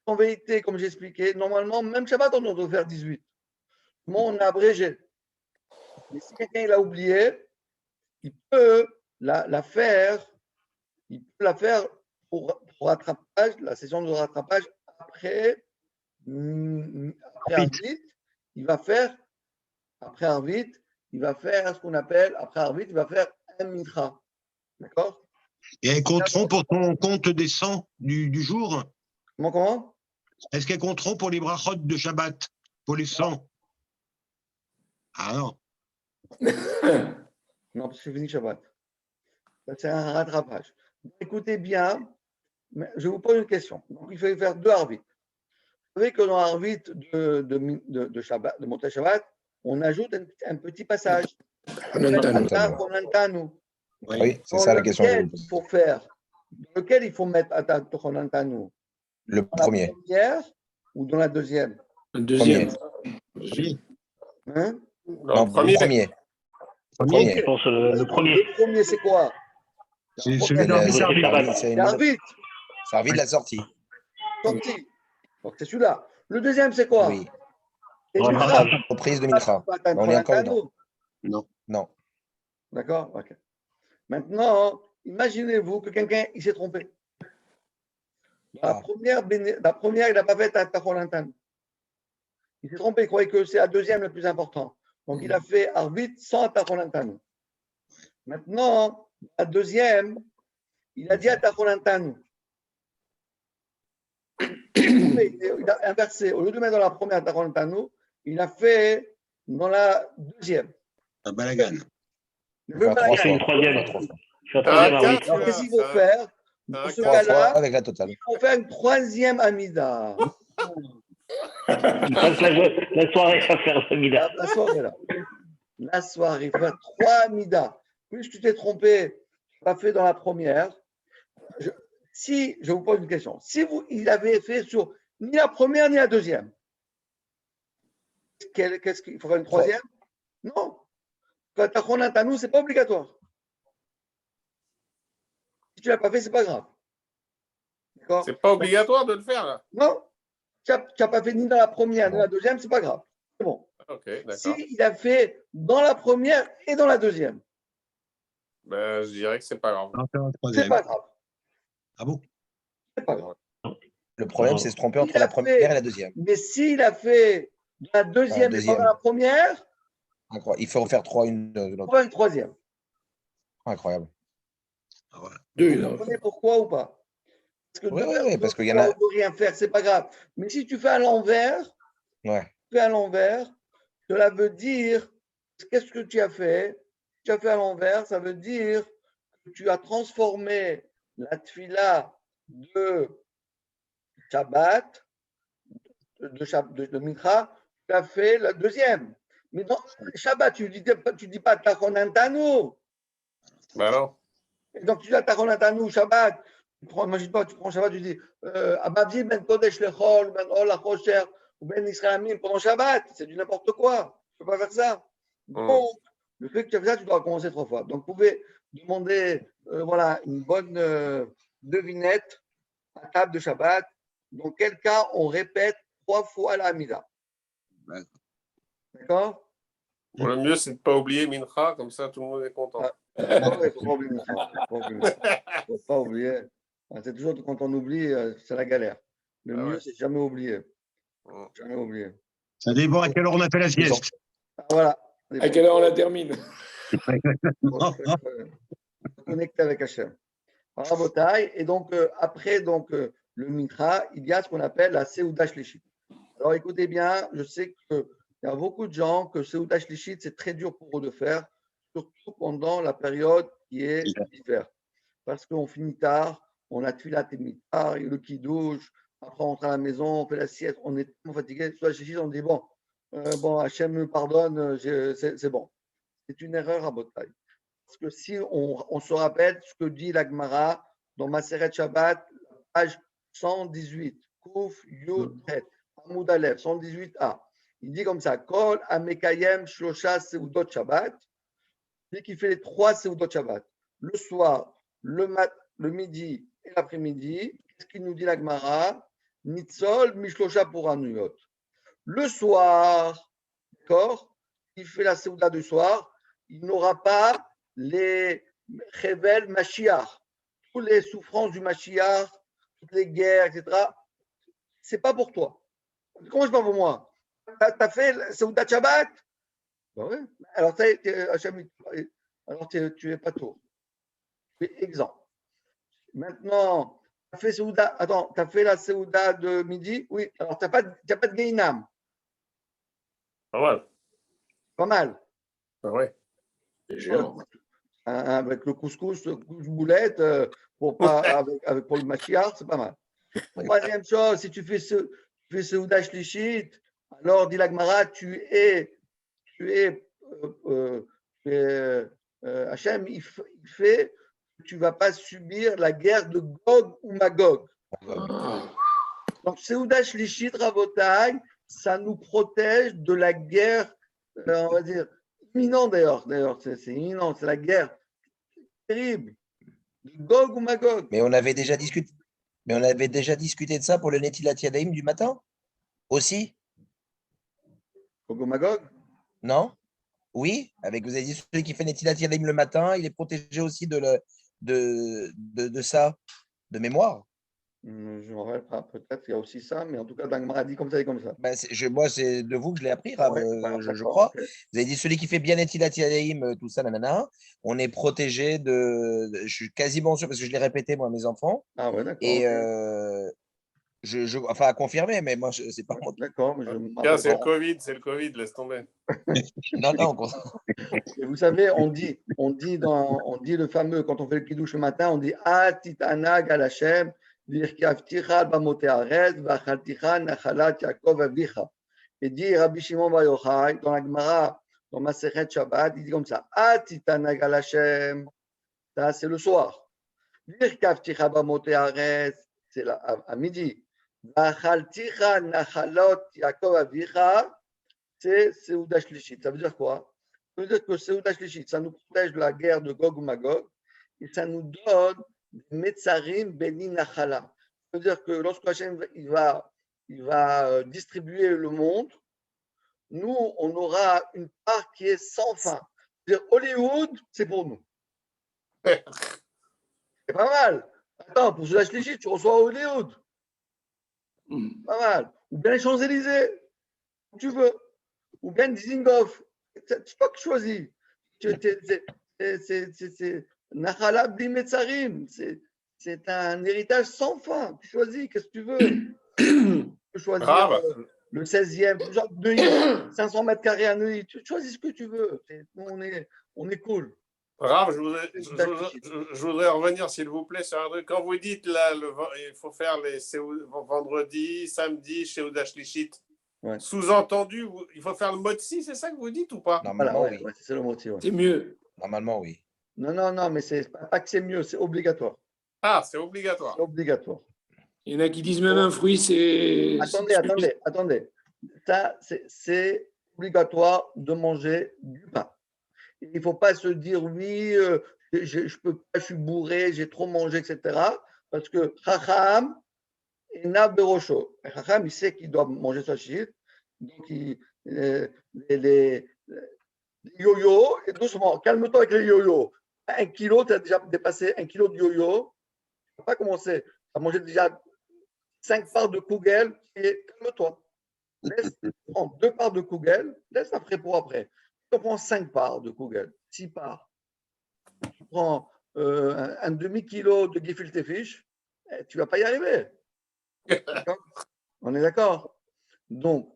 En vérité, comme j'expliquais, normalement, même Shabbat, on doit faire 18. Moi, on a abrégé. Mais si quelqu'un l'a oublié, il peut la faire pour rattrapage, la session de rattrapage après Arvit. Il va faire, après Arvit, il va faire ce qu'on appelle, après Arvit, il va faire un Mincha. D'accord? Et elles compteront pour ton compte des 100 du jour? Comment? Est-ce qu'elles compteront pour les brachot de Shabbat? Pour les 100? Ah non. Non, parce que c'est fini Shabbat. C'est un rattrapage. Écoutez bien, je vous pose une question. Donc, il faut faire 2 Arvit. Vous savez que dans Arvit de Shabbat, de Montée Shabbat, on ajoute un petit passage. Chonantanu. Oui, c'est ça la question. Il faut faire. Dans lequel il faut mettre Chonantanu? Le Dans la premier. première ou dans la deuxième? Un deuxième. Premier. Hein? Non, Non, le premier. Premier. Je pense le premier. Le premier, c'est quoi? C'est Ok, celui C'est d'Arvid. c'est Arvit, C'est Arvid de la sortie. sorti. Donc c'est celui-là. Le deuxième, c'est quoi? Oui. C'est Rattrapage. Mincha. Reprise de Mincha. Matan On est encore dedans. Cholentano. Non. Non. D'accord? Ok. Maintenant, imaginez-vous que quelqu'un il s'est trompé. Ah. La première, il n'a pas fait Tacholentano. Il s'est trompé, il croyait que c'est la deuxième le plus important. Donc il a fait Arvit sans Tacholentano. Maintenant, la deuxième, il a dit à Tacholentano. Il a inversé. Au lieu de mettre dans la première Tacholentano, il a fait dans la deuxième. Un balagan. Le On va faire balagan. Je fais une troisième. Trois fois. Je fais un Ah, troisième quatre, arbitre. Alors, qu'est-ce qu'il faut faire? Dans ce Trois fois cas-là, avec la totale. il faut faire une troisième Amida. Il passe la soirée à faire le mida. La soirée, là. La soirée, il faut faire 3 Amida. Plus tu t'es trompé, tu n'as pas fait dans la première. Je vous pose une question. Si il avait fait sur ni la première ni la deuxième, qu'est-ce qu'il faut faire une troisième? Non. Quand tu as Tachonantanu, ce n'est pas obligatoire. Si tu ne l'as pas fait, ce n'est pas grave. D'accord? C'est pas obligatoire de le faire, là. Non. Tu n'as pas fait ni dans la première ni dans la deuxième, ce n'est pas grave. C'est bon. Ok, d'accord. S'il a fait dans la première et dans la deuxième, Ben, je dirais que c'est pas grave. On va faire un c'est troisième. pas grave. Ah bon? C'est pas grave. Le problème, c'est se tromper entre Il a la première fait- et la deuxième. Mais s'il a fait dans la deuxième et pas deuxième. dans la première, Incroyable. Il faut refaire trois, une de on l'autre. va une troisième. Incroyable. Ah, voilà. Deux, Vous là. comprenez pourquoi ou pas? Parce que Oui, de oui, faire oui, deux parce qu'il y en fois a. ou de rien faire, c'est pas grave. Mais si tu fais à l'envers, Ouais. cela veut dire, qu'est-ce que tu as fait? Tu as fait à l'envers, ça veut dire que tu as transformé la tfila de Shabbat, de Mincha, tu as fait la deuxième. Mais dans Shabbat, tu dis pas Tachonantanu. Ben non. Et donc tu dis Tachonantanu, Shabbat. Imagine pas, tu prends Shabbat, tu dis Ababzi ben Kodesh lechol, ben Ol achosher, ou ben Israël pendant Shabbat. C'est du n'importe quoi. Tu ne peux pas faire ça. Donc, le fait que tu as fait ça, tu dois recommencer 3 fois. Donc, vous pouvez demander voilà, une bonne devinette à table de Shabbat. Dans quel cas on répète 3 fois la Hamida. Ouais. D'accord? Le mieux, c'est de ne pas oublier Mincha, comme ça, tout le monde est content. Ah. Non, il ne faut pas oublier ça. Il ne faut pas oublier. C'est toujours quand on oublie, c'est la galère. Le Ah mieux, ouais. c'est jamais oublier. Mm. Jamais oublier. Ça dépend à quelle heure on a fait la sieste. Ah, voilà. À quelle heure on la termine? Connecté avec Hachem. Rabotai. Et donc, après le Mincha, il y a ce qu'on appelle la Seuda Shlishit. Alors, écoutez bien, je sais qu'il y a beaucoup de gens que Seuda Shlishit, c'est très dur pour eux de faire, surtout pendant la période qui est l'hiver. Parce qu'on finit tard, on a tuilat et tard, le kidouche, après on rentre à la maison, on fait la sieste, on est tellement fatigué. Seuda Shlishit, on dit bon, Hachem me pardonne, c'est bon. C'est une erreur à Botaï. Parce que si on se rappelle ce que dit la Gemara dans Maseret Shabbat, page 118, Kouf Yud Het, Amoud Aleph, 118a. Il dit comme ça, Kol Amekayem Shlosha Seudot Shabbat, dès qu'il fait les 3 Seudot Shabbat, le soir, le midi et l'après-midi, qu'est-ce qu'il nous dit la Gemara? Nitzol Mishlosha pour Anuyot. Le soir, d'accord, il fait la Seuda du soir, il n'aura pas les Chevel Mashiach, toutes les souffrances du Mashiach, toutes les guerres, etc. C'est pas pour toi. Comment c'est pas pour moi? Tu as fait la Seuda Shabbat? Ben oui. Alors, tu es pas tour. Tu es exempt. Maintenant, tu as fait Seuda, attends, tu as fait la Seuda de midi? Oui. Alors, tu n'as pas de Gainam. Pas mal. Pas mal. Ah ouais. Avec le couscous boulette, pour le Mashiach, c'est pas mal. Troisième chose, si tu fais Seuda Shlishit, alors dit la Gemara, Hachem, il fait que tu ne vas pas subir la guerre de Gog ou Magog. Donc Seuda Shlishit Rabotai, ça nous protège de la guerre, on va dire, imminente d'ailleurs, c'est imminent, c'est la guerre terrible. de Gog ou Magog. Mais on avait déjà discuté. Mais on avait déjà discuté de ça pour le Netilat Yadayim du matin aussi, Gog ou Magog. non? Oui, avec vous avez dit celui qui fait Netilat Yadayim le matin, il est protégé aussi de ça, de mémoire. Je ne me rappelle pas, peut-être qu'il y a aussi ça, mais en tout cas, dans le Gemara dit comme ça et comme ça. Ben, moi, c'est de vous que je l'ai appris, Rav, Ouais, voilà, je d'accord, crois. ok. Vous avez dit celui qui fait bien Netilat Yadayim, tout ça, nanana. On est protégé je suis quasiment sûr, parce que je l'ai répété, moi, à mes enfants. Ah ouais, d'accord. Et Ok. enfin, à confirmer, mais moi, c'est pas moi. D'accord, mais je me Tiens, rappelle c'est pas. le Covid, laisse tomber. Non, non, Et vous savez, on dit le fameux, quand on fait le kiddush le matin, on dit Atitana Galashem, Virkavticha Bamote Aret, Vachalticha Nachalat Yaakov Avicha. Et dit Rabbi Shimon Bar Yochai, dans la Gemara, dans Masechet Shabbat, il dit comme ça Atitana Galashem, ça c'est le soir. Virkavticha Bamote Aret, c'est à midi. Vachalticha Nachalot Yaakov Avicha, c'est Seuda Shlishit. Ça veut dire quoi? Ça veut dire que Seuda Shlishit, ça nous protège de la guerre de Gog ou Magog et ça nous donne des Metzarim Beni Nachala. Ça veut dire que lorsque Hachem il va distribuer le monde, nous, on aura une part qui est sans fin. C'est-à-dire, Hollywood, c'est pour nous. C'est pas mal. Attends, pour Seuda Shlishit, tu reçois Hollywood. Pas mal. Ou bien les Champs-Élysées, où tu veux. Ou bien Dizengoff. C'est toi qui choisis. C'est Nachala Bli Metzarim. C'est un héritage sans fin. Tu choisis, qu'est-ce que tu veux? Tu peux choisir Grave. le 16e, genre Neuilly, 500 mètres carrés à Neuilly. Tu choisis ce que tu veux. Nous, on est cool. Rav, je voudrais revenir, s'il vous plaît, sur un truc. Quand vous dites là, il faut faire les vendredi, samedi, chez Ouda Shlichit, Ouais. sous-entendu, il faut faire le motzi, c'est ça que vous dites ou pas? normalement, Voilà, oui. ouais, c'est le motif. Ouais. C'est mieux. Normalement, oui. Non, mais c'est pas que c'est mieux, c'est obligatoire. Ah, c'est C'est obligatoire. obligatoire. Il y en a qui disent même un fruit, c'est. Attendez. Ça, c'est obligatoire de manger du pain. Il ne faut pas se dire oui, je peux pas, je suis bourré, j'ai trop mangé, etc. Parce que Chacham est Naberosho. Chacham, il sait qu'il doit manger sa shit. Donc, les yo-yo, et doucement, calme-toi avec les yo-yo. 1 kilo, tu as déjà dépassé 1 kilo de yo-yo. Tu n'as pas commencé. Tu as mangé déjà 5 parts de Kugel et calme-toi. Laisse prendre 2 parts de Kugel, laisse après pour après. Tu prends 5 parts de Kugel, 6 parts. Tu prends un demi-kilo de gefilte fish, tu ne vas pas y arriver. On est d'accord? Donc,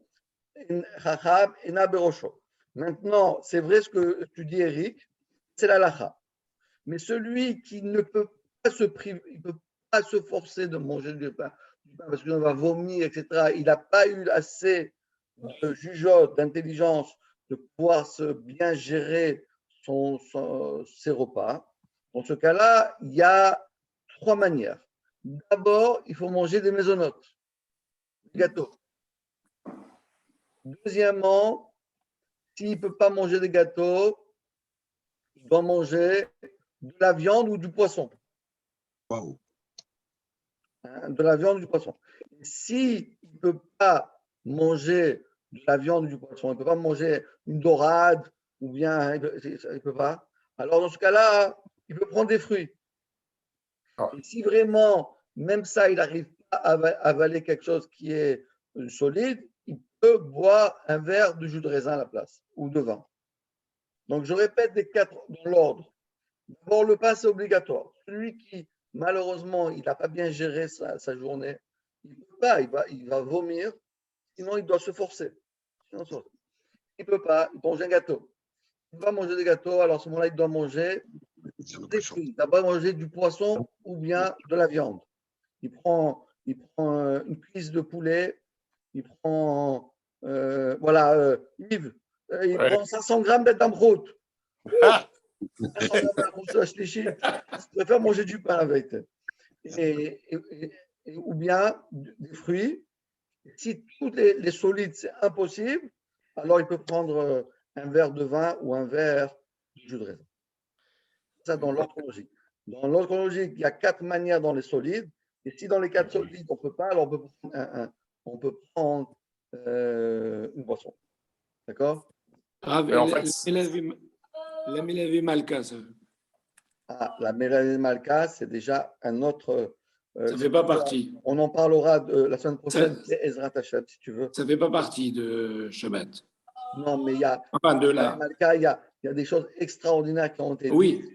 Chacham et Naberosho. Maintenant, c'est vrai ce que tu dis, Eric, c'est la lacha. Mais celui qui ne peut pas se priver, il ne peut pas se forcer de manger du pain parce qu'il va vomir, etc. Il n'a pas eu assez de jugeote, d'intelligence de pouvoir bien gérer ses repas. Dans ce cas-là, il y a 3 manières. D'abord, il faut manger des maisonnotes, des gâteaux. Deuxièmement, s'il ne peut pas manger des gâteaux, il doit manger de la viande ou du poisson. Waouh. De la viande ou du poisson. S'il ne peut pas manger de la viande ou du poisson, il ne peut pas manger une dorade ou bien il ne peut pas, alors dans ce cas-là, il peut prendre des fruits. Et si vraiment, même ça, il n'arrive pas à avaler quelque chose qui est solide, il peut boire un verre de jus de raisin à la place ou de vin. Donc, je répète les 4 dans l'ordre. D'abord, le pain, c'est obligatoire. Celui qui, malheureusement, il n'a pas bien géré sa journée, il ne peut pas, il va vomir, sinon il doit se forcer. Il ne peut pas, il mange un gâteau. Il ne peut pas manger des gâteaux, alors à ce moment-là, il doit manger des fruits. D'abord, manger du poisson ou bien de la viande. Il prend une cuisse de poulet, il prend, Yves, il prend 500 grammes d'amrout. Ah, Je préfère manger du pain avec. Ou bien des fruits. Si tous les solides, c'est impossible, alors il peut prendre un verre de vin ou un verre de jus de raisin. Ça dans l'ordre logique. Dans l'ordre chronologique, il y a 4 manières dans les solides. Et si dans les 4 solides, on ne peut pas, alors on peut prendre une boisson. D'accord? Ah, Mais en la, fait, la Mélavée Malka, ça La mélanine malka, c'est déjà un autre. ne fait pas partie. On en parlera la semaine prochaine, Ça- c'est Ezrat Hashem, si tu veux. Ça ne fait pas partie de Shabbat. Non, mais il y a Enfin, de la là. malka, il y a des choses extraordinaires qui ont été dites. Oui,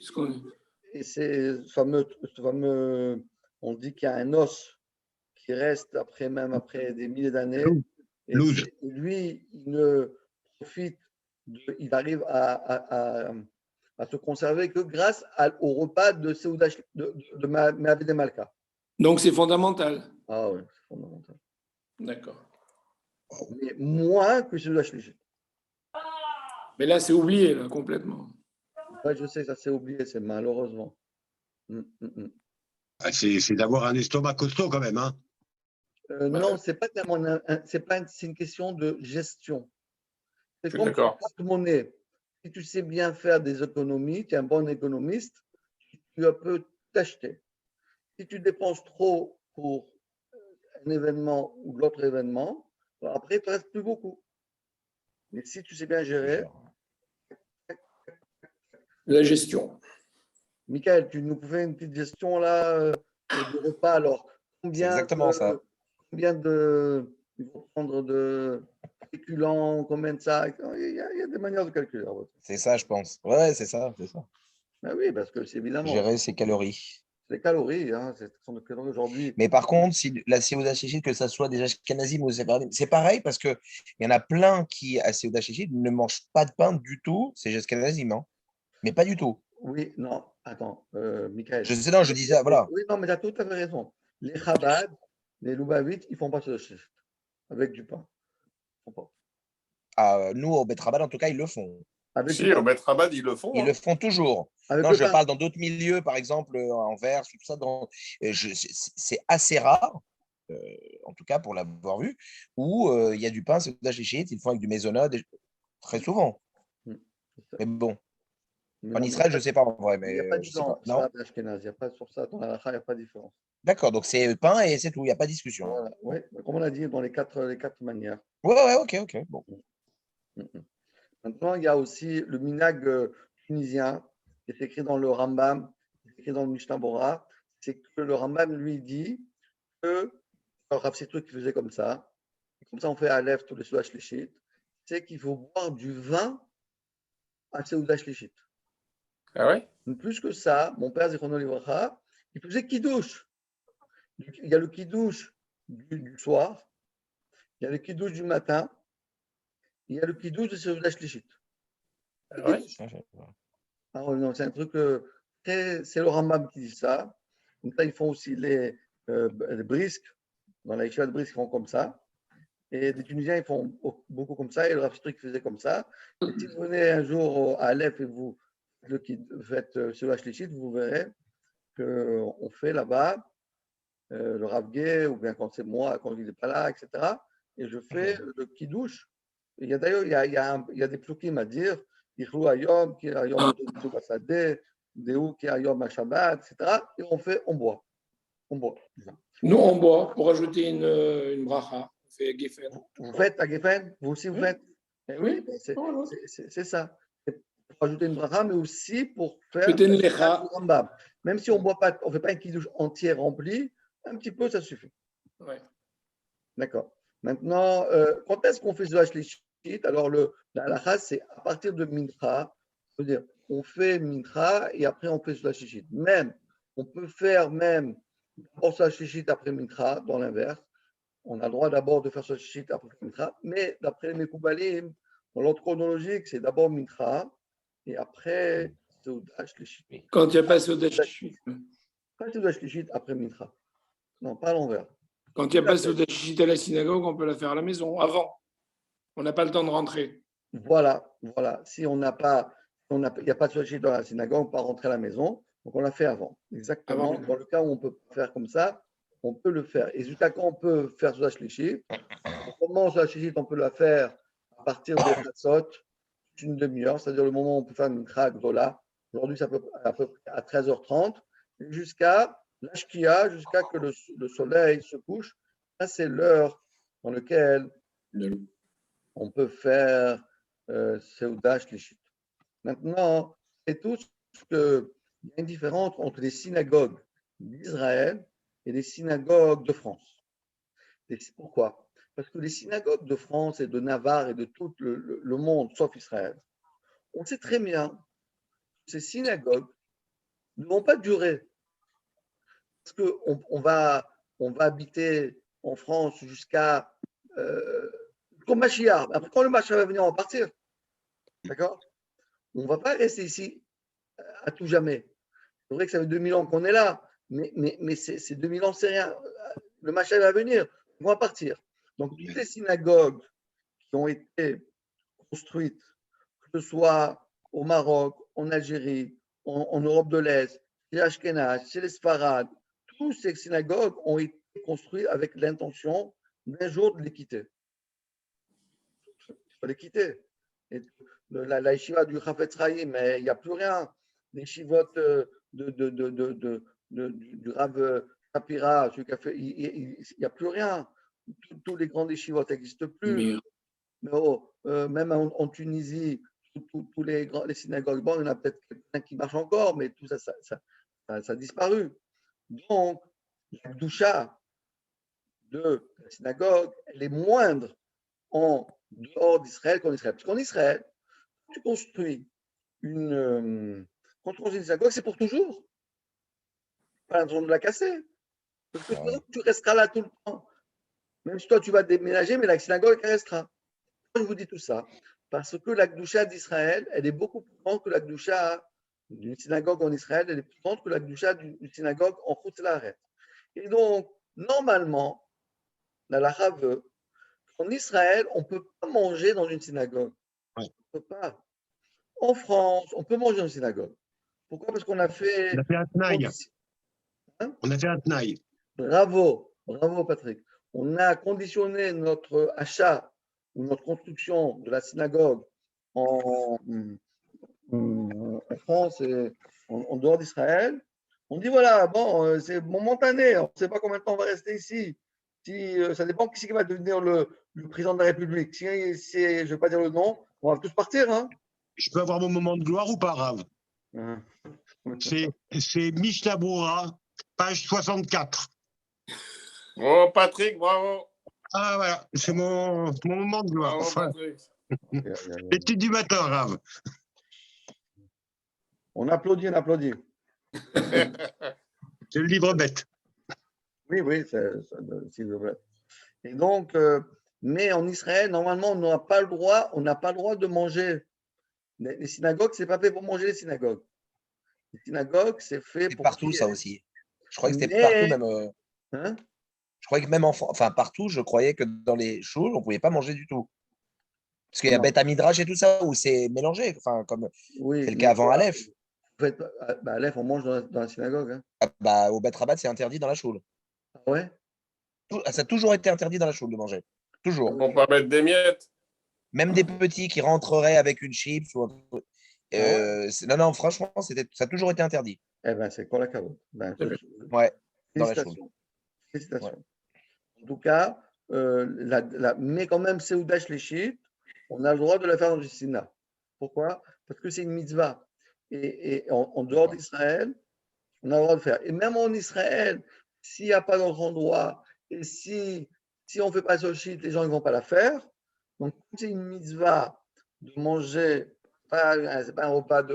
Et c'est ce fameux, on dit qu'il y a un os qui reste même après des milliers d'années. Et Loose. lui, il ne profite, il arrive à se conserver que grâce au repas de Seudah de Ma'avid Malka. donc c'est fondamental. Ah oui, c'est fondamental. D'accord. Mais moins que Seudah Shlichit. Mais là, c'est oublié, là, complètement. Ouais, je sais, ça s'est oublié, c'est malheureusement. Ah, c'est d'avoir un estomac costaud quand même. Hein. Non, c'est pas tellement c'est une question de gestion. C'est Je suis comme d'accord. ton porte-monnaie. Si tu sais bien faire des économies, tu es un bon économiste, tu peux t'acheter. Si tu dépenses trop pour un événement ou l'autre événement, après, il ne te reste plus beaucoup. Mais si tu sais bien gérer, La gestion. Michael, tu nous fais une petite gestion là de repas. Alors, C'est exactement ça. combien de. Il faut prendre de féculents, combien de ça. Il y a des manières de calculer. C'est ça, je pense. Ouais, c'est ça, c'est ça. Ben oui, parce que c'est évidemment. Gérer ses calories. C'est les calories, hein, c'est ce de calories aujourd'hui. Mais par contre, si la Seudah Shlichit, que ça soit des Ashkenazim ou des Sépharadim, c'est pareil parce qu'il y en a plein qui, à Seudah Shlichit, ne mangent pas de pain du tout. C'est Ashkenazim, hein. Mais pas du tout. Oui, non, attends, Michael. Je sais, non, je disais, voilà. Oui, non, mais tu as tout à fait raison. Les Chabad, les Lubavitch, ils ne font pas ce shift avec du pain. Ils font pas. Ah, nous, au Bet Rabbad, en tout cas, ils le font. Avec Si, du au pain. Beth Rabbad, ils le font. Ils hein. le font toujours. Avec Non, le je pain. parle dans d'autres milieux, par exemple, en Verse, tout ça. C'est assez rare, en tout cas pour l'avoir vu, où il y a du pain, c'est Shlichit, ils le font avec du maisonnade, très souvent. Mais bon, Mais en non, Israël, je ne sais pas en vrai, il n'y mais a pas de je sais pas. différence. Non, Ça, d'Ashkenaz, il n'y a pas sur ça. Dans la halakha, il n'y a pas de différence. d'accord, donc c'est pain et c'est tout, il n'y a pas de discussion. Voilà. Oui, comme on a dit, dans les quatre manières. Ouais, ok, bon. Maintenant, il y a aussi le minag tunisien qui est écrit dans le Rambam, qui est écrit dans le Mishnah Bora. C'est que le Rambam lui dit que, alors Rav Sitou qui faisait comme ça on fait Aleph tous les Seudah Shlichit, c'est qu'il faut boire du vin à Seudah Shlichit. Ah ouais? Plus que ça, mon père Zichrono Livracha, il faisait kidouche. Il y a le kidouche du soir, il y a le kidouche du matin, il y a le kidouche de Seudah Shlichit. Ah ouais? Ah ouais, non, c'est un truc c'est le Rambam qui dit ça. Comme ça, ils font aussi les brisques. Dans la Yeshiva de Brisk, ils font comme ça. Et les Tunisiens, ils font beaucoup comme ça. Et le Rav Strik faisait comme ça. Et si vous venez un jour à Aleph et vous faites Seudah Shlichit, vous verrez qu'on fait là-bas le Rav Gay, ou bien quand c'est moi, quand il n'est pas là, etc. Et je fais le kidouche. Il y a d'ailleurs, il y a des psukim à dire. Ichlu Hayom, qui Hayom Otomitsu Basadeh, Deu, qui Hayom Shabbat, etc. Et on boit. On boit. Nous, on boit pour ajouter une bracha. On fait Geffen. Vous faites à Geffen? Vous aussi, vous faites? Oui. C'est ça. C'est pour ajouter une bracha, mais aussi pour faire Faites une lecha. du Rambam. Même si on boit pas, on ne fait pas un kidouche entier rempli, un petit peu, ça suffit. Ouais. D'accord. Maintenant, quand est-ce qu'on fait Seudah Shlichit? Alors, la halakha, c'est à partir de Mincha. C'est-à-dire, on fait Mincha et après on fait Seudah Shlichit. Même, on peut faire même Seudah Shlichit après Mincha, dans l'inverse. On a le droit d'abord de faire Seudah Shlichit après Mincha, mais d'après les Mekoubalim, dans l'ordre chronologique, c'est d'abord Mincha et après Seudah Shlichit. Quand il n'y a pas Seudah Shlichit. Pas Seudah Shlichit après Mincha. Non, pas à l'envers. Quand il n'y a pas Seudah Shlichit à la synagogue, on peut la faire à la maison, avant. On n'a pas le temps de rentrer. Voilà. Si on n'a pas, il n'y a pas de Seudah Shlichit dans la synagogue, on peut pas rentrer à la maison. Donc on l'a fait avant. Exactement. Avant. Dans le cas où on peut faire comme ça, on peut le faire. Et jusqu'à quand on peut faire Seudah Shlichit? Comment Seudah Shlichit on peut la faire à partir des Chatzot, une demi-heure, c'est-à-dire le moment où on peut faire une mincha gdola. Aujourd'hui, ça peut à peu près à 13h30. jusqu'à l'ashkia, jusqu'à que le soleil se couche. Ça, c'est l'heure dans laquelle on peut faire Seuda Shlishit. Maintenant, c'est tout ce que il y a une différence entre les synagogues d'Israël et les synagogues de France. Et pourquoi? Parce que les synagogues de France et de Navarre et de tout le monde, sauf Israël, on sait très bien que ces synagogues ne vont pas durer. Parce qu'on va habiter en France jusqu'à comme Mashiach. Après, quand le Mashiach va venir, on va partir. D'accord? On ne va pas rester ici à tout jamais. C'est vrai que ça fait 2000 ans qu'on est là, mais ces 2000 ans, c'est rien. Le Mashiach va venir, on va partir. Donc, toutes les synagogues qui ont été construites, que ce soit au Maroc, en Algérie, en Europe de l'Est, chez Ashkenaz, chez les Sfarades, toutes ces synagogues ont été construites avec l'intention d'un jour de les quitter. Il faut les quitter. Et la yeshiva du Chafetz Chaim, mais il n'y a plus rien. Les yeshivot du Rav Shapira, celui qui a fait, il n'y a plus rien. Tous les grands yeshivot n'existent plus. Mais même en Tunisie, tous les synagogues, bon, il y en a peut-être quelqu'un qui marche encore, mais tout ça a disparu. Donc, la doucha de la synagogue, elle est moindre en dehors d'Israël qu'en Israël. Parce qu'en Israël, quand tu construis une synagogue, c'est pour toujours. Pas l'intention de la casser. Parce que tu resteras là tout le temps. Même si toi, tu vas déménager, mais la synagogue, elle restera. Je vous dis tout ça parce que la Gdoucha d'Israël, elle est beaucoup plus grande que la Gdoucha d'une synagogue en Israël, elle est plus grande que la Gdoucha d'une synagogue en Chutz La'aretz. Et donc, normalement, la halakha veut qu'en Israël, on ne peut pas manger dans une synagogue. Ouais. On ne peut pas. En France, on peut manger dans une synagogue. Pourquoi? Parce qu'on a fait. On a fait un tnaï. Hein? On a fait un tnaï. Bravo, Patrick. On a conditionné notre achat ou notre construction de la synagogue en France et en dehors d'Israël. On dit voilà, bon, c'est momentané, on ne sait pas combien de temps on va rester ici. Si, ça dépend qui va devenir le président de la République. Si, je ne vais pas dire le nom, on va tous partir. Hein. Je peux avoir mon moment de gloire ou pas, Rav? C'est Mishnah Brura, page 64. Oh, Patrick, bravo. Ah, voilà, c'est mon moment de gloire. Bravo, Enfin, Patrick. l'étude du matin, Rav. On applaudit, on applaudit. C'est le livre bête. Oui, s'il vous plaît. Et donc, mais en Israël, normalement, on n'a pas le droit de manger. Les synagogues, c'est pas fait pour manger les synagogues. Les synagogues, c'est fait C'est pour partout, prier. ça aussi. Je croyais que c'était Mais- partout, même. Hein? Je croyais que même enfin partout, je croyais que dans les shuls, on ne pouvait pas manger du tout. Parce qu'il y a Non. Beth Amidrash et tout ça, où c'est mélangé, enfin, comme Oui, c'est le mais cas avant quoi, Aleph. En fait, Aleph, on mange dans la synagogue. Hein. Ah, bah, au Bet Rabat, c'est interdit dans la choule. Ah ouais? Ça a toujours été interdit dans la choule de manger. Toujours. On peut mettre des miettes. Même des petits qui rentreraient avec une chips. Non, franchement, ça a toujours été interdit. Eh bien, c'est quoi la carotte? Ouais, dans la choule. Félicitations. Félicitations. En tout cas, mais quand même, Seuda Shlishit, on a le droit de la faire dans le Sina. Pourquoi? Parce que c'est une mitzvah. Et en dehors d'Israël, on a le droit de faire. Et même en Israël, s'il n'y a pas d'autre endroit, et si on ne fait pas Shlishit, les gens ne vont pas la faire. Donc, c'est une mitzvah de manger, c'est pas un repas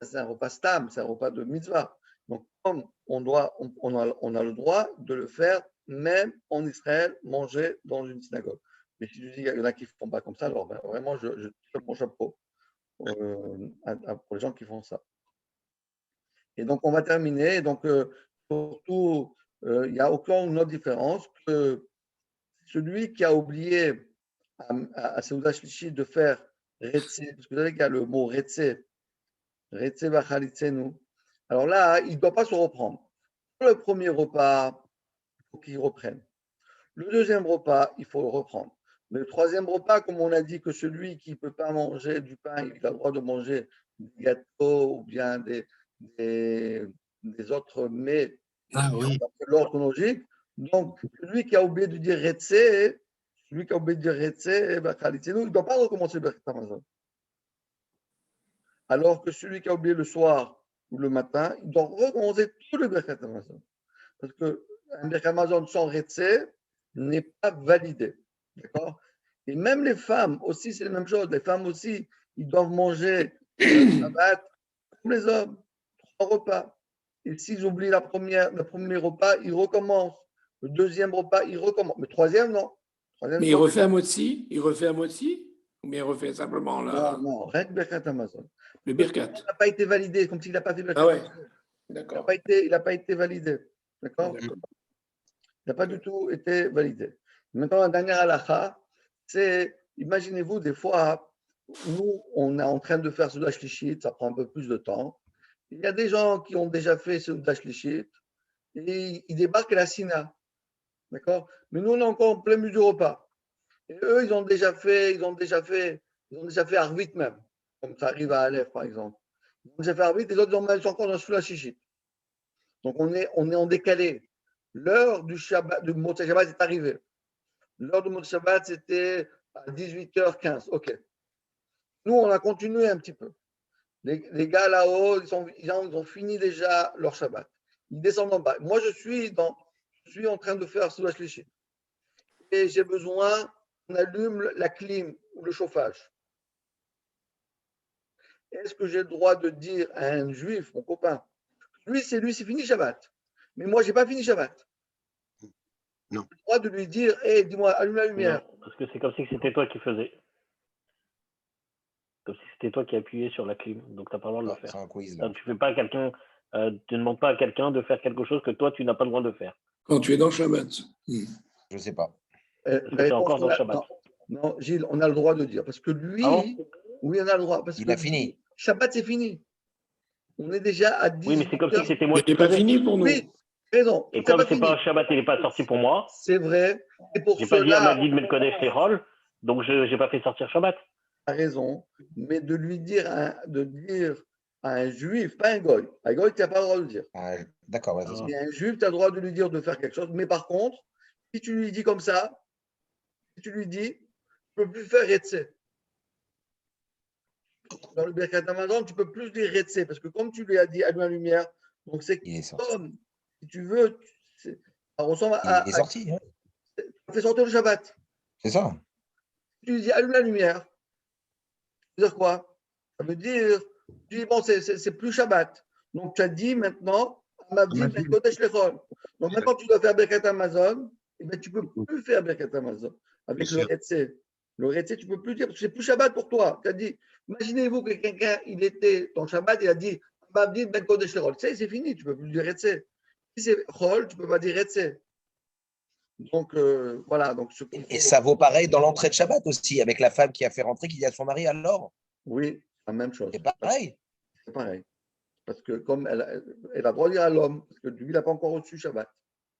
c'est un repas stam, c'est un repas de mitzvah. Donc, comme on a le droit de le faire, même en Israël, manger dans une synagogue. Mais si je dis qu'il y en a qui ne font pas comme ça, alors vraiment, je tire mon chapeau pour les gens qui font ça. Et donc, on va terminer. Donc, surtout, il n'y a aucune autre différence que celui qui a oublié à Seuda Shlishi de faire Retse, parce que vous savez qu'il y a le mot Retse Vachalitzenu. Alors là, il ne doit pas se reprendre. Le premier repas, il faut qu'il reprenne. Le deuxième repas, il faut le reprendre. Mais le troisième repas, comme on a dit que celui qui ne peut pas manger du pain, il a le droit de manger des gâteaux ou bien des des autres mets Ah oui. dans l'ordre chronologique. Donc, celui qui a oublié de dire Retse, il ne doit pas recommencer Birkat Hamazon. Alors que celui qui a oublié le soir ou le matin, il doit recommencer tout le Birkat Hamazon. Parce qu'un Birkat Hamazon sans Retse n'est pas validé. D'accord? Et même les femmes aussi, c'est la même chose. Les femmes aussi, ils doivent manger le Shabbat comme les hommes, 3 repas. Et s'ils oublient le premier repas, ils recommencent. Le deuxième repas, ils recommencent. Le troisième, non. Mais il refait un motzi? Il refait un motzi? Ou bien il refait simplement Non, rien que Birkat Hamazon. le birkat? Il n'a pas été validé, comme s'il n'a pas fait Birkat Ah ouais, Hamazon. d'accord. Il n'a pas été validé. D'accord? Il n'a pas du tout été validé. Maintenant, la dernière halakha, c'est, imaginez-vous, des fois, nous, on est en train de faire Seudah Shlichit, ça prend un peu plus de temps. Il y a des gens qui ont déjà fait Seudah Shlichit et ils débarquent à la Sina. D'accord? Mais nous, on est encore en plein milieu du repas. Et eux, ils ont déjà fait Arvit même, comme ça arrive à Aleph, par exemple. Ils ont déjà fait Arvit, les autres, ils sont encore dans Seudah Shlichit. Donc, on est en décalé. L'heure du Shabbat, du Motzei Shabbat est arrivée. L'heure du Motzei Shabbat, c'était à 18h15. OK. Nous, on a continué un petit peu. Les gars là-haut, ils ont fini déjà leur Shabbat. Ils descendent en bas. Moi, je suis en train de faire Seudah Shlichit. Et j'ai besoin qu'on allume la clim ou le chauffage. Est-ce que j'ai le droit de dire à un juif, mon copain, lui, c'est fini Shabbat. Mais moi, je n'ai pas fini Shabbat. Non. J'ai le droit de lui dire, hé, dis-moi, allume la lumière. Non, parce que c'est comme si c'était toi qui faisais. Comme si c'était toi qui appuyais sur la clim. Donc, tu n'as pas le droit de le C'est faire. un quiz. Là. Tu fais pas à quelqu'un, tu ne demandes pas à quelqu'un de faire quelque chose que toi, tu n'as pas le droit de faire. Quand tu es dans Shabbat. Je ne sais pas. Parce que c'est encore dans le Shabbat. Non, Gilles, on a le droit de dire. Parce que lui, Ah bon oui, on a le droit. Parce Il que a fini. Shabbat, c'est fini. On est déjà à 10. Oui, mais c'est comme si c'était moi Il qui n'est pas faisais. fini pour nous. Oui, raison. Et C'est comme pas c'est fini. pas un Shabbat, il n'est pas sorti pour moi. C'est vrai. Et pour J'ai pas dit à cela, Madid Melkodesh Terol, donc je n'ai pas fait sortir Shabbat. tu as raison. Mais de lui dire, de dire à un juif, pas un goy. Un goy, tu n'as pas le droit de dire. Ah, d'accord, ouais, c'est ça. Mais un juif, tu as le droit de lui dire de faire quelque chose. Mais par contre, si tu lui dis comme ça, si tu lui dis, tu ne peux plus faire Retse. Dans le Birkat Hamazon, tu ne peux plus dire Retse. Parce que comme tu lui as dit, allume la lumière, donc c'est Il est sorti. comme, si tu veux, ça ressemble Il est sorti. Hein. Ça fait sortir le Shabbat. C'est ça. Tu lui dis, allume la lumière. Ça veut dire quoi? Ça veut dire, tu dis, bon, c'est plus Shabbat. Donc, tu as dit maintenant, Amavdim Ben Kodesh Lechol. Donc, maintenant, tu dois faire Birkat Hamazon, et bien, tu ne peux plus faire Birkat Hamazon avec le Retse. Le Retse, tu ne peux plus dire, parce que c'est plus Shabbat pour toi. Tu as dit, imaginez-vous que quelqu'un, il était dans Shabbat, il a dit, Amavdim Ben Kodesh Lechol. C'est fini, tu ne peux plus dire Retse. Si c'est Chol, tu ne peux pas dire Retse. Donc, voilà. Donc, Et ça vaut pareil dans l'entrée de Shabbat aussi, avec la femme qui a fait rentrer, qui dit à son mari, alors, oui, la même chose. c'est pareil. C'est pareil. Parce que comme elle a le droit de dire à l'homme, parce que lui, il n'a pas encore reçu Shabbat.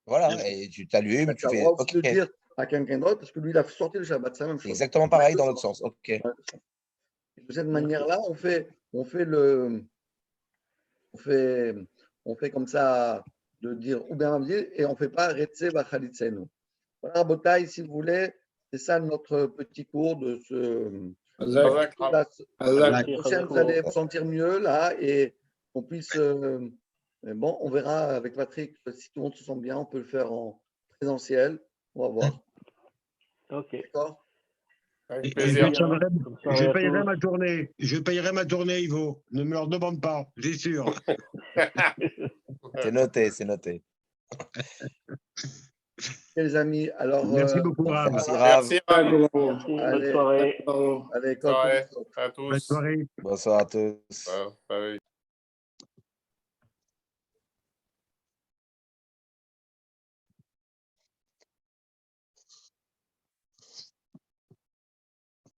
Voilà, et tu t'allumes, tu Tu as le fais droit OK. aussi de dire à quelqu'un d'autre, parce que lui, il a sorti le Shabbat. C'est la même chose. Exactement pareil dans l'autre sens. OK. Ouais. De cette manière-là, on fait comme ça, de dire ou bien et on ne fait pas Retse Bachalitzenu. Voilà, Botaï, si vous voulez, c'est ça notre petit cours de ce. Hazak. La prochaine, vous allez vous sentir mieux là et qu'on puisse. Bon, on verra avec Patrick si tout le monde se sent bien, on peut le faire en présentiel. On va voir. Ok. D'accord? Avec Et plaisir. je payerai ma tournée. Je payerai ma tournée, Ivo. Ne me leur demande pas, c'est sûr. C'est noté, c'est noté. Les amis, alors. Merci beaucoup, Rav. Merci, Rav. Merci, Rav. Bonne Allez. soirée. Allez, Bonne soirée à Bonne tous. soirée. Bonsoir à tous. Salut.